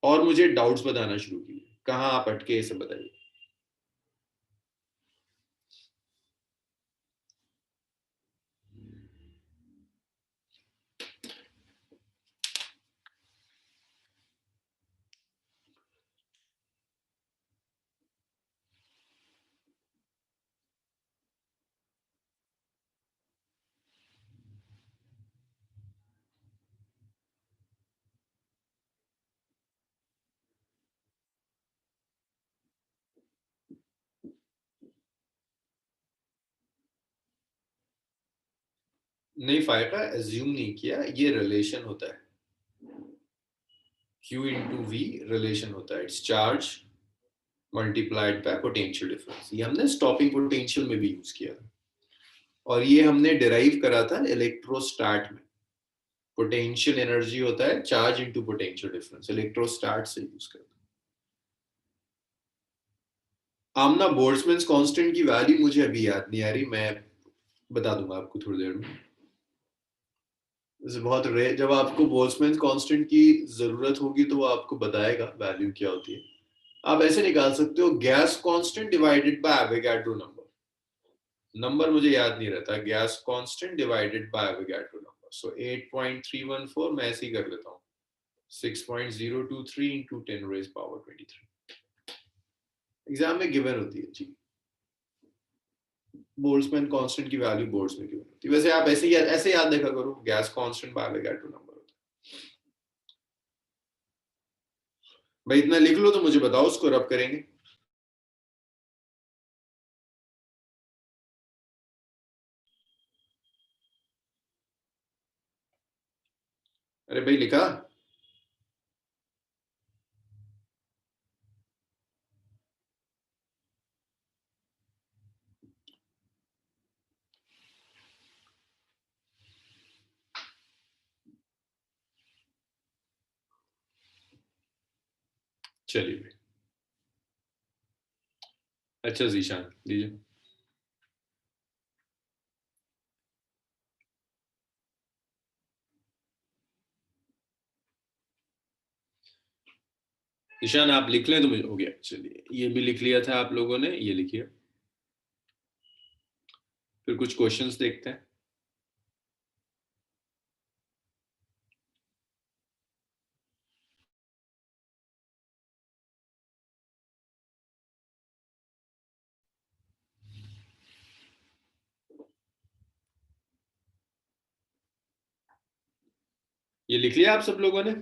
और मुझे डाउट्स बताना शुरू कीजिए, कहां आप अटके इसे बताइए। नहीं फायदा एज्यूम नहीं किया, ये रिलेशन होता है, Q into V रिलेशन होता है, it's charge multiplied by potential difference. ये हमने स्टॉपिंग पोटेंशियल में भी यूज किया था, और ये हमने डिराइव करा था इलेक्ट्रोस्टैट में। पोटेंशियल एनर्जी होता है चार्ज इनटू पोटेंशियल डिफरेंस, इलेक्ट्रोस्टैट से यूज करते हैं। आमना बोल्ट्जमैन कांस्टेंट की वैल्यू मुझे अभी याद नहीं आ रही, मैं बता दूंगा आपको थोड़ी देर में। बहुत रेयर, जब आपको बोल्ट्जमैन कांस्टेंट की जरूरत होगी तो वो आपको बताएगा वैल्यू क्या होती है। आप ऐसे निकाल सकते हो gas constant divided by Avogadro number. Number मुझे याद नहीं रहता, gas constant divided by Avogadro number. So 8.314 मैं ऐसे ही कर लेता हूँ, 6.023 into 10 raised power 23। एग्जाम में गिवन होती है जी, बोल्ट्जमैन कांस्टेंट की वैल्यू बोर्ड्स में गिवन होती है। वैसे आप ऐसे याद देखा करो, gas constant by Avogadro number होता है। भाई इतना लिख लो तो मुझे बताओ, उसको रब करेंगे। अरे भाई लिखा? चलिए भाई, अच्छा जीशान दीजिए। ईशान आप लिख लें तो मुझे हो गया। चलिए ये भी लिख लिया था आप लोगों ने, ये लिखिए। फिर कुछ क्वेश्चंस देखते हैं। ये लिख लिया आप सब लोगों ने?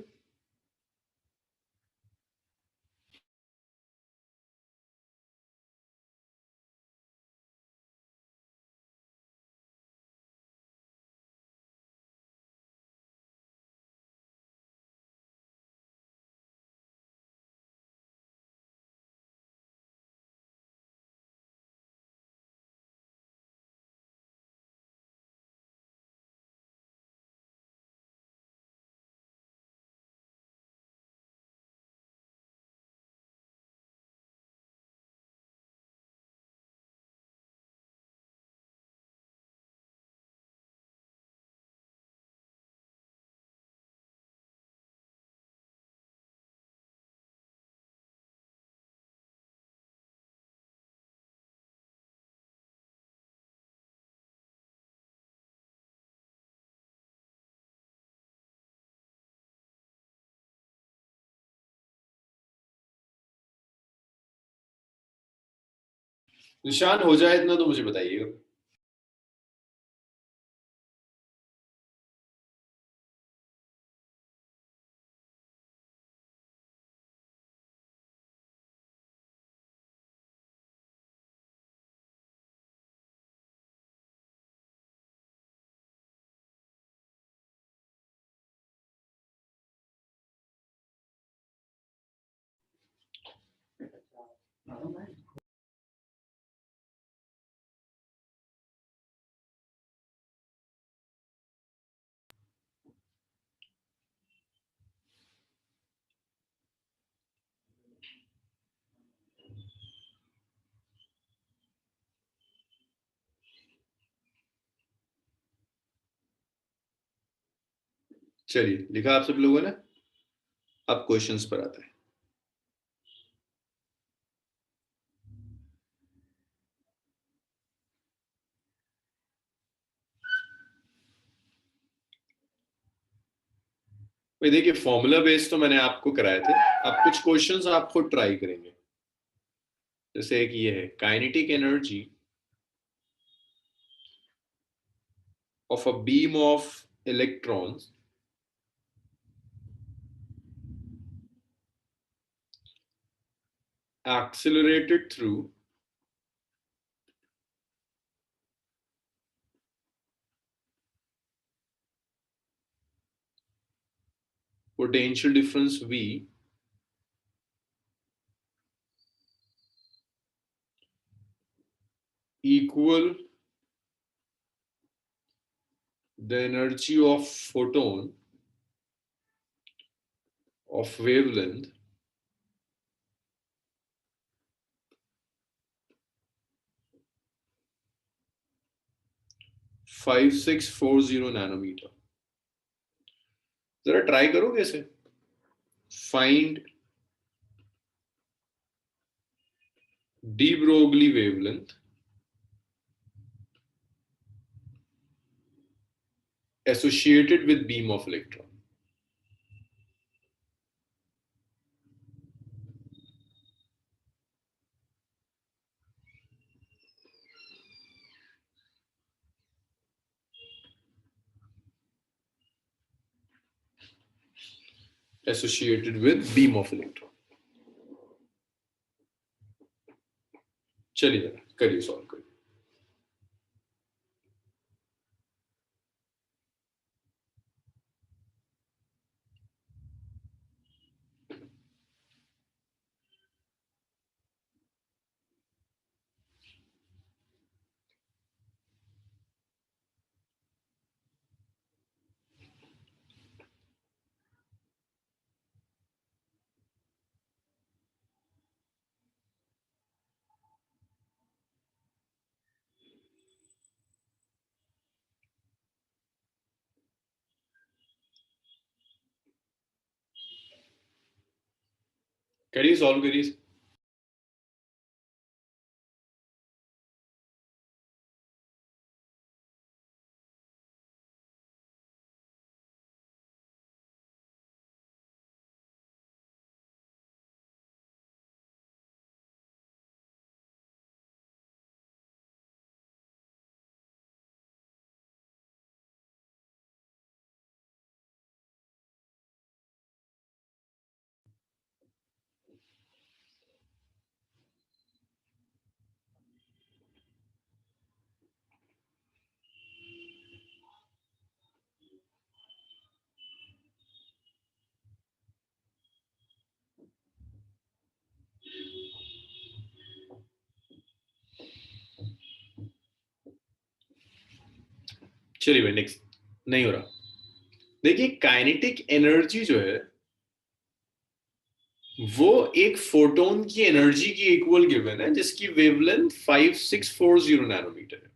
निशान हो जाए इतना तो मुझे बताइएगा। चलिए लिखा आप सब लोगों ने? अब क्वेश्चंस पर आते हैं। भाई देखिए, फॉर्मूला बेस्ड तो मैंने आपको कराए थे। अब कुछ क्वेश्चंस आप खुद ट्राई करेंगे। जैसे एक ये है, kinetic energy of a beam of electrons accelerated through potential difference V equal the energy of photon of wavelength 5640 nanometer. जरा ट्राई करोगे इसे. Find de Broglie wavelength associated with beam of electron. Associated with beam of electron. चलिए जरा करिए, सॉल्व करिए. करिए, सॉल्व करिए. चलिए भाई, नेक्स्ट. नहीं हो रहा. देखिए, काइनेटिक एनर्जी जो है वो एक फोटोन की एनर्जी की इक्वल गिवन है, जिसकी वेवलेंथ 5640 नैनोमीटर है.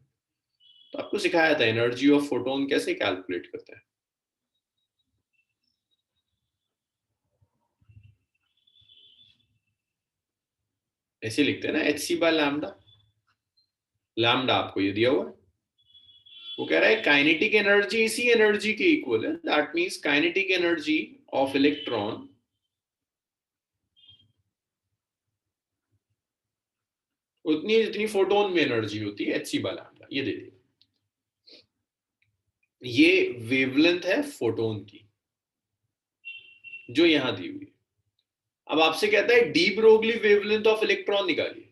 तो आपको सिखाया था एनर्जी ऑफ फोटोन कैसे कैलकुलेट करता है. ऐसे लिखते हैं ना, H C by lambda. Lambda आपको ये दिया हुआ है. वो कह रहा है काइनेटिक एनर्जी इसी एनर्जी के इक्वल है. That means kinetic energy of electron उतनी है जितनी फोटोन में एनर्जी होती है, एच सी बाय लैम्डा. ये दे दिया. ये वेवलेंथ है फोटोन की जो यहां दी हुई है. अब आपसे कहता है D Broglie wavelength of electron निकालिए.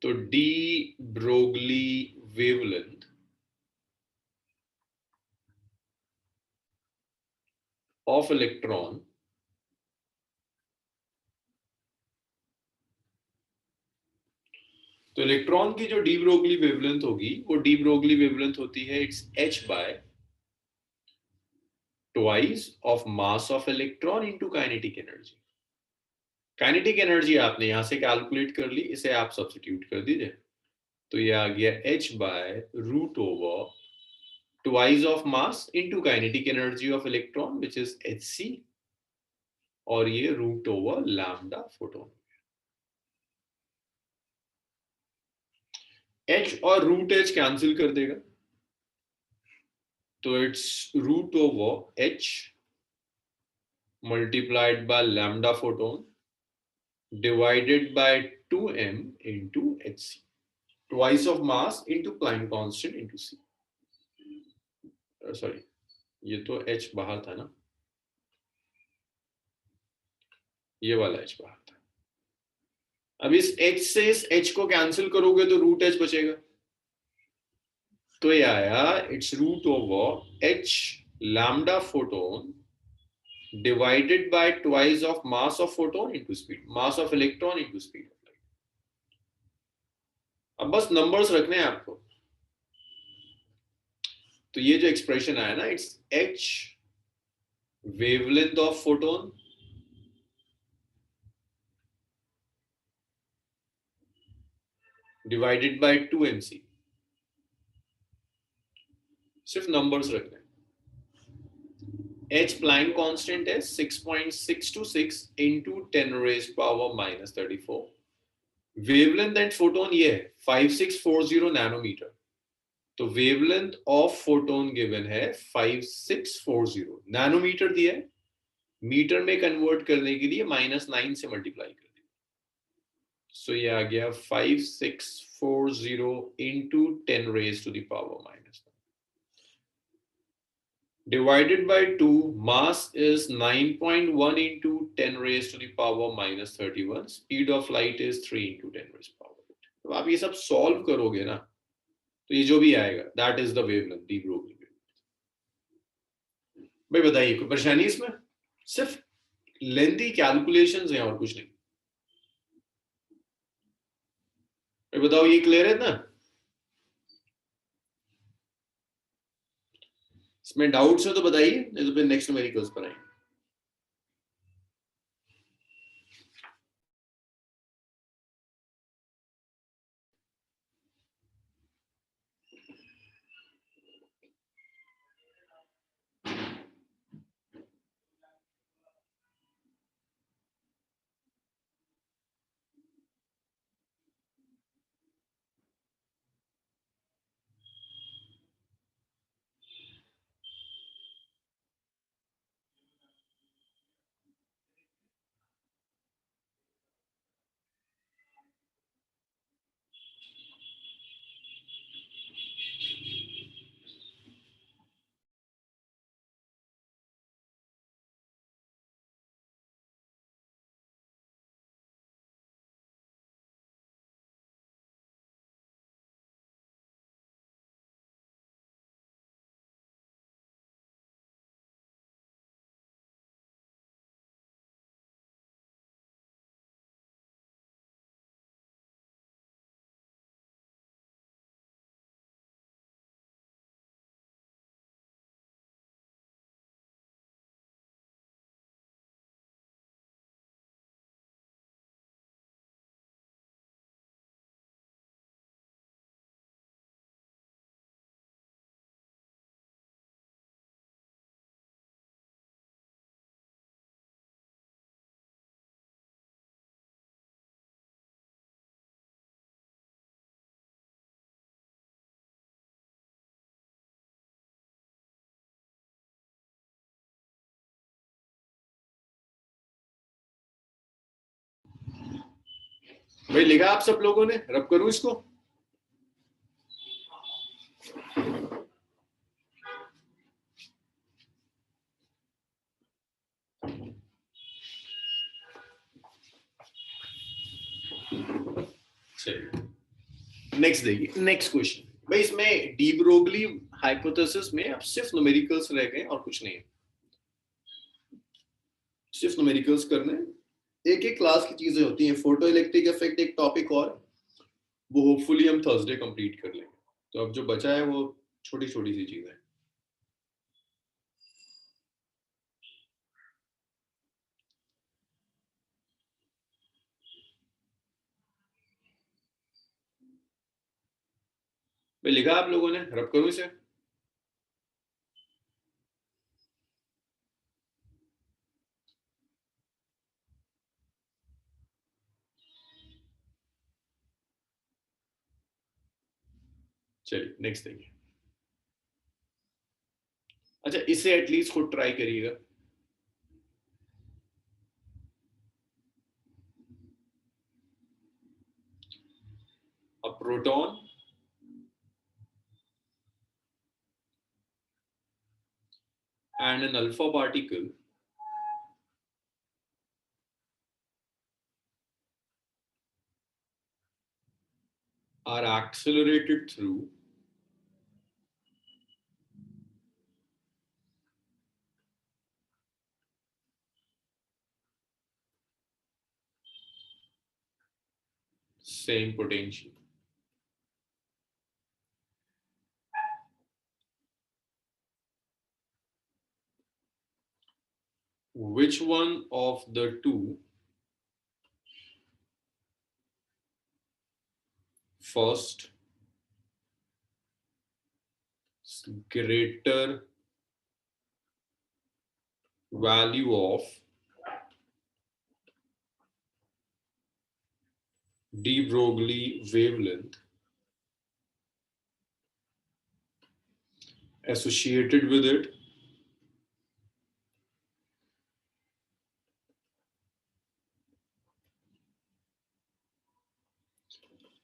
तो D Broglie wavelength of electron तो इलेक्ट्रॉन की जो डी ब्रोगली वेवलेंथ होगी वो डी ब्रोगली वेवलेंथ होती है it's h by twice of mass of electron into kinetic energy. Kinetic energy आपने यहां से कैलकुलेट कर ली, इसे आप सब्स्टिट्यूट कर दीजिए. तो ये आ गया h by root over twice of mass into kinetic energy of electron which is hc, और ये root over lambda photon. h और रूट h कैंसिल कर देगा, तो it's root over h multiplied by lambda photon divided by 2m into hc, twice of mass into Planck constant into c. Sorry, ये तो h बाहर था ना, ये वाला h बाहर था. अब इस h से इस h को कैंसिल करोगे तो रूट h बचेगा. तो ये आया it's root over h lambda photon divided by twice of mass of photon into speed, mass of electron into speed of light. अब बस नंबर्स रखने हैं आपको. तो ये जो एक्सप्रेशन आया ना, it's h wavelength of photon divided by 2mc. सिर्फ नंबर्स रखने हैं. h Planck constant है 6.626 into 10 raised power minus 34. Wavelength and photon ये है 5640 नैनोमीटर. तो वेवलेंथ ऑफ फोटोन गिवन है 5640 नैनोमीटर दिया है. मीटर में कन्वर्ट करने के लिए -9 से मल्टीप्लाई कर दिया. सो ये आ गया 5640 into 10 raised to the power minus 9 divided by 2. Mass is 9.1 into 10 raised to the power minus 31. Speed of light is 3 into 10 raised to power 8. तो आप ये सब सॉल्व करोगे ना, तो ये जो भी आएगा that is the wavelength, D Broglie wavelength. भाई बताइए कोई परेशानी इसमें? सिर्फ लेंथी कैलकुलेशंस हैं और कुछ नहीं. भाई बताओ ये क्लियर है ना? इसमें डाउट्स है तो बताइए, नहीं तो फिर नेक्स्ट न्यूमेरिकल्स पर आएंगे. भाई लिखा आप सब लोगों ने? रब करूं इसको? चलिए नेक्स्ट देखिए. नेक्स्ट क्वेश्चन भाई, इसमें डी ब्रोगली हाइपोथेसिस में अब सिर्फ न्यूमेरिकल्स रह गए और कुछ नहीं है. सिर्फ न्यूमेरिकल्स करने. एक एक क्लास की चीजें होती हैं. फोटो इलेक्ट्रिक इफेक्ट एक टॉपिक और, वो होपफुली हम थर्सडे कंप्लीट कर लेंगे. तो अब जो बचा है वो छोटी छोटी सी चीजें. भाई लिखा आप लोगों ने? रब करूं इसे? चलिए नेक्स्ट देखिए. अच्छा इसे एटलीस्ट खुद ट्राई करिएगा. A proton and an alpha particle are accelerated through same potential. Which one of the two first greater value of de Broglie wavelength associated with it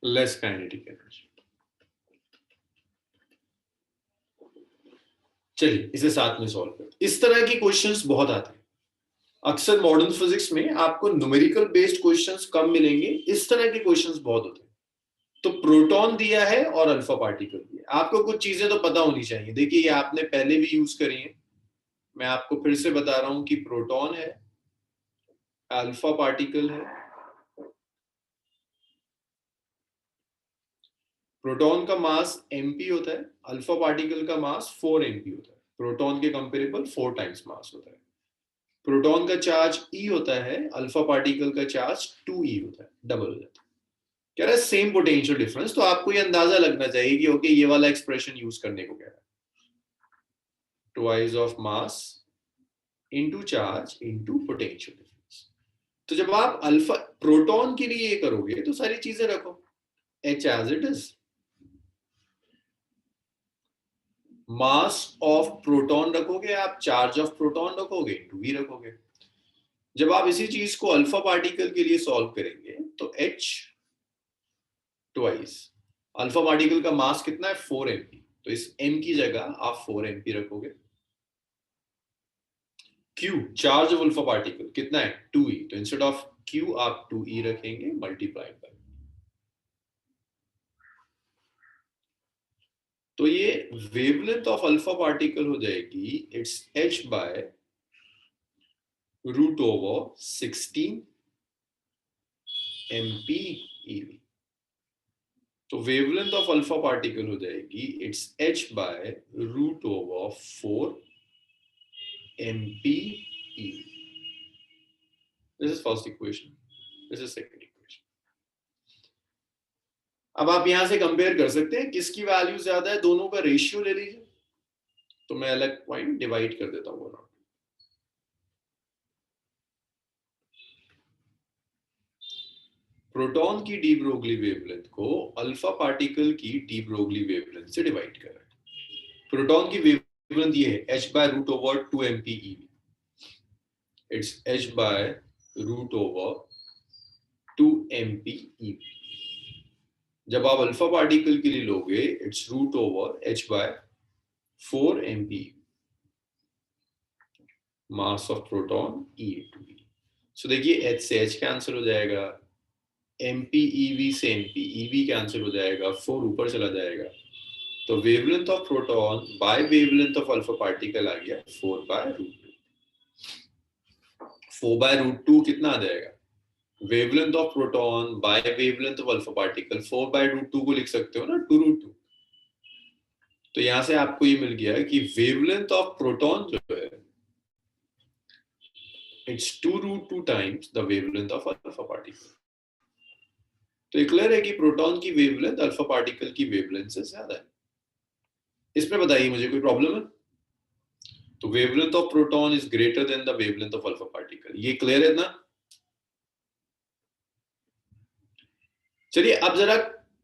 less kinetic energy. चलिए इसे साथ में सॉल्व करते। इस तरह के क्वेश्चंस बहुत आते हैं। अक्सर मॉडर्न फिजिक्स में आपको न्यूमेरिकल बेस्ड क्वेश्चंस कम मिलेंगे, इस तरह के क्वेश्चंस बहुत होते हैं। तो प्रोटॉन दिया है और अल्फा पार्टिकल दिया है, आपको कुछ चीजें तो पता होनी चाहिए। देखिए ये आपने पहले भी यूज करी है, मैं आपको फिर से बता रहा हूं कि प्रोटॉन है, अल्फा पार्टिकल है। प्रोटॉन का मास mp होता है, अल्फा पार्टिकल का मास 4mp होता है। प्रोटॉन के कंपेरेबल 4 टाइम्स मास होता है। प्रोटॉन का चार्ज E होता है, अल्फा पार्टिकल का चार्ज 2e होता है, डबल हो जाता है। कह रहा है सेम पोटेंशियल डिफरेंस, तो आपको ये अंदाजा लगना चाहिए कि ओके ये वाला एक्सप्रेशन यूज करने को कह रहा है, twice of mass into charge into potential difference. तो जब आप अल्फा प्रोटॉन के लिए ये करोगे तो सारी चीजें रखो H as it is, mass of proton रखोगे आप, चार्ज ऑफ प्रोटॉन रखोगे, इनटू v रखोगे। जब आप इसी चीज को अल्फा पार्टिकल के लिए सॉल्व करेंगे तो H ट्वाइस, अल्फा पार्टिकल का मास कितना है 4mp, तो इस m की जगह आप 4mp रखोगे। Q charge of alpha particle कितना है 2e, तो इंस्टेड ऑफ Q आप 2e रखेंगे मल्टीप्लाइड बाय। तो ये वेवलेंथ ऑफ अल्फा पार्टिकल हो जाएगी it's h by root over 16 mp ev। तो वेवलेंथ ऑफ अल्फा पार्टिकल हो जाएगी it's h by root over 4 mp ev। This is first equation, this is second equation. अब आप यहां से कंपेयर कर सकते हैं किसकी वैल्यू ज्यादा है, दोनों का रेशियो ले लीजिए। तो मैं अलग पॉइंट डिवाइड कर देता हूँ। प्रोटॉन की डी ब्रोगली वेवलेंथ को अल्फा पार्टिकल की डी ब्रोगली वेवलेंथ से डिवाइड कर रहे हैं। प्रोटॉन की वेवलेंथ ये है h by root over 2mp ev, it's h by root over 2mp ev। जब आप अल्फा पार्टिकल के लिए लोगे it's root over h by 4mp, mass of proton e/e। So देखिए h से h कैंसिल हो जाएगा, mp ev से mp ev कैंसिल हो जाएगा, 4 ऊपर चला जाएगा। तो wavelength of proton by wavelength of alpha particle आ गया 4 बाय रूट 2। 4 बाय रूट 2 कितना आ जाएगा, wavelength of proton by wavelength of alpha particle 4 by root 2 को लिख सकते हो ना 2 रूट 2। तो यहां से आपको ये मिल गया कि वेवलेंथ ऑफ प्रोटॉन जो है it's 2 root 2 times the wavelength of alpha particle. तो ये क्लियर है कि प्रोटॉन की वेवलेंथ अल्फा पार्टिकल की वेवलेंथ से ज्यादा है। इसमें बताइए मुझे कोई प्रॉब्लम है? तो wavelength of proton is greater than the wavelength of alpha particle, ये क्लियर है ना? चलिए अब जरा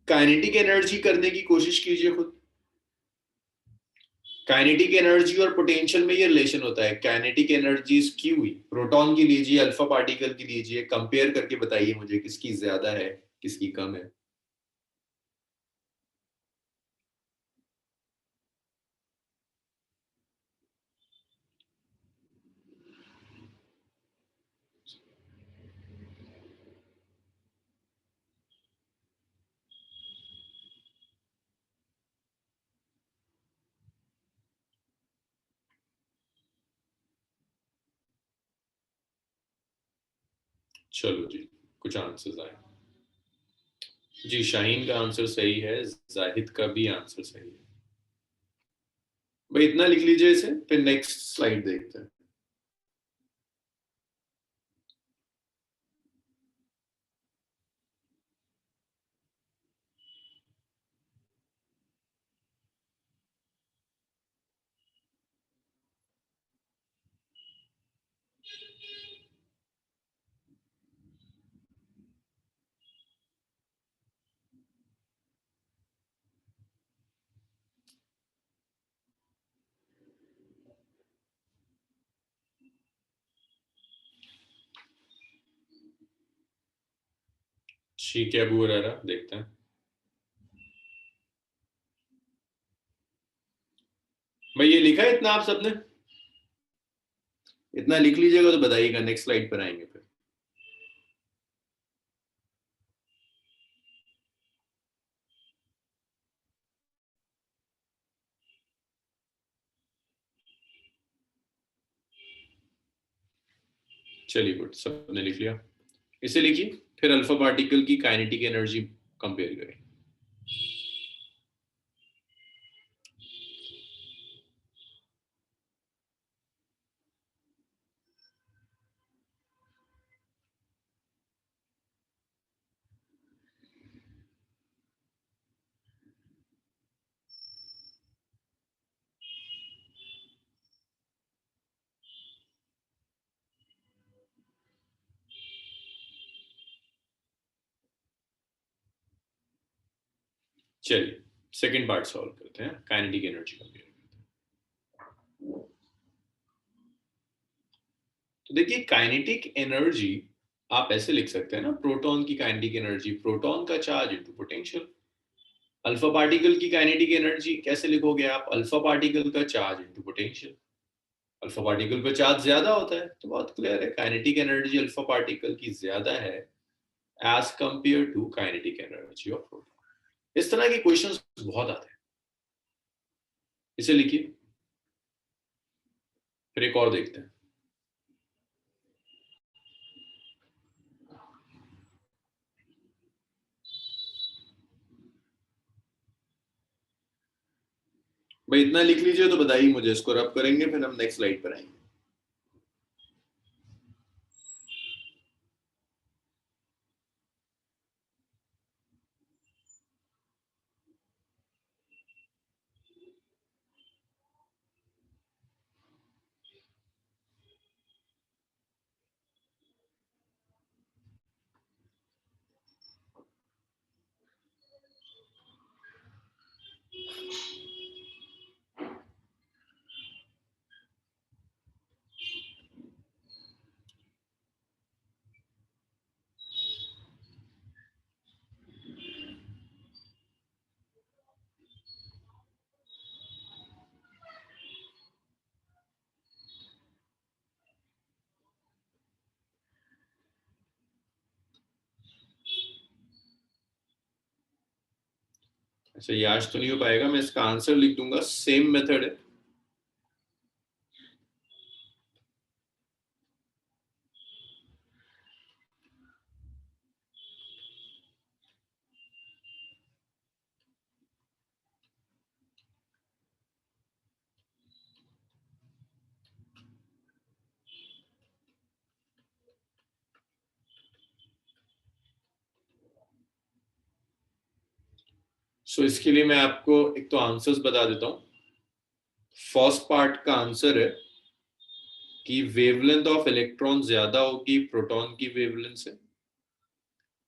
काइनेटिक एनर्जी करने की कोशिश कीजिए खुद। काइनेटिक एनर्जी और पोटेंशियल में ये रिलेशन होता है, kinetic energy is Q E. Proton की लीजिए, अल्फा पार्टिकल की लीजिए, कंपेयर करके बताइए मुझे किसकी ज्यादा है किसकी कम है। चलो जी कुछ आंसर्स आए। जी, शाहीन का आंसर सही है, जाहिद का भी आंसर सही है। भाई इतना लिख लीजिए इसे, फिर नेक्स्ट स्लाइड देखते हैं। ठीक है अबू हुरैरा, देखते हैं। भाई ये लिखा है इतना आप सबने? इतना लिख लीजिएगा तो बताइएगा, नेक्स्ट स्लाइड पर आएंगे फिर। चलिए गुड, सबने लिख लिया। इसे लिखिए, फिर अल्फा पार्टिकल की काइनेटिक एनर्जी कंपेयर करें। चलिए सेकेंड पार्ट सॉल्व करते हैं, काइनेटिक एनर्जी कंपेयर। तो देखिए काइनेटिक एनर्जी आप ऐसे लिख सकते हैं ना, प्रोटॉन की काइनेटिक एनर्जी प्रोटॉन का charge into potential. Alpha particle की काइनेटिक एनर्जी कैसे लिखोगे आप? अल्फा पार्टिकल का charge into potential. Alpha particle पे चार्ज ज्यादा होता है, तो बहुत क्लियर है काइनेटिक एनर्जी अल्फा पार्टिकल की ज्यादा है as compare to kinetic energy of proton. इस तरह के क्वेश्चंस बहुत आते हैं। इसे लिखिए, फिर एक और देखते हैं। भाई इतना लिख लीजिए तो बताइए मुझे, इसको रब करेंगे फिर हम नेक्स्ट स्लाइड पर आएंगे। अच्छा ये आज तो नहीं हो पाएगा, मैं इसका आंसर लिख दूंगा, सेम मेथड है। सो इसके लिए मैं आपको एक तो आंसर्स बता देता हूँ। फर्स्ट पार्ट का आंसर है कि वेवलेंथ ऑफ इलेक्ट्रॉन ज्यादा होगी प्रोटॉन की वेवलेंथ से।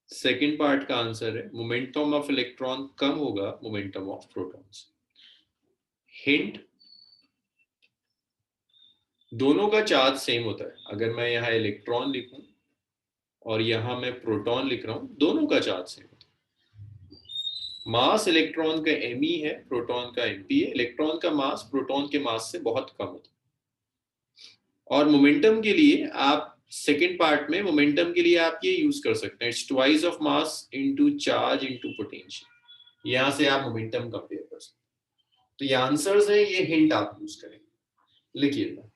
सेकेंड पार्ट का आंसर है मोमेंटम ऑफ इलेक्ट्रॉन कम होगा मोमेंटम ऑफ प्रोटॉन से। हिंट, दोनों का चार्ज सेम होता है। अगर मैं यहाँ इलेक्ट्रॉन लिखूं और यहाँ मैं प्रोटॉन लिख रहा हूं, दोनों का चार्ज सेम होता है। मास इलेक्ट्रॉन का me है, प्रोटॉन का mp है। इलेक्ट्रॉन का मास प्रोटॉन के मास से बहुत कम होता है। और मोमेंटम के लिए आप सेकेंड पार्ट में मोमेंटम के लिए आप ये यूज कर सकते हैं, it's twice of mass into charge into potential. यहां से आप मोमेंटम कंपेयर कर सकते हैं। तो ये आंसर्स है, ये हिंट आप यूज करेंगे, लिखिएगा।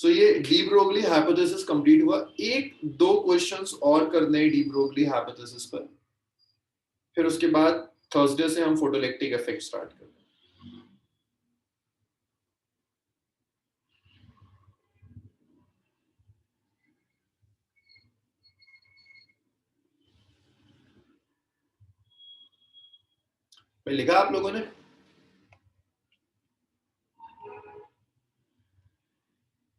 सो ये डी ब्रोगली हाइपोथेसिस कंप्लीट हुआ। एक दो क्वेश्चंस और करने हैं डी ब्रोगली हाइपोथेसिस पर, फिर उसके बाद थर्सडे से हम फोटोइलेक्ट्रिक इफेक्ट स्टार्ट करते हैं। लिखा आप लोगों ने?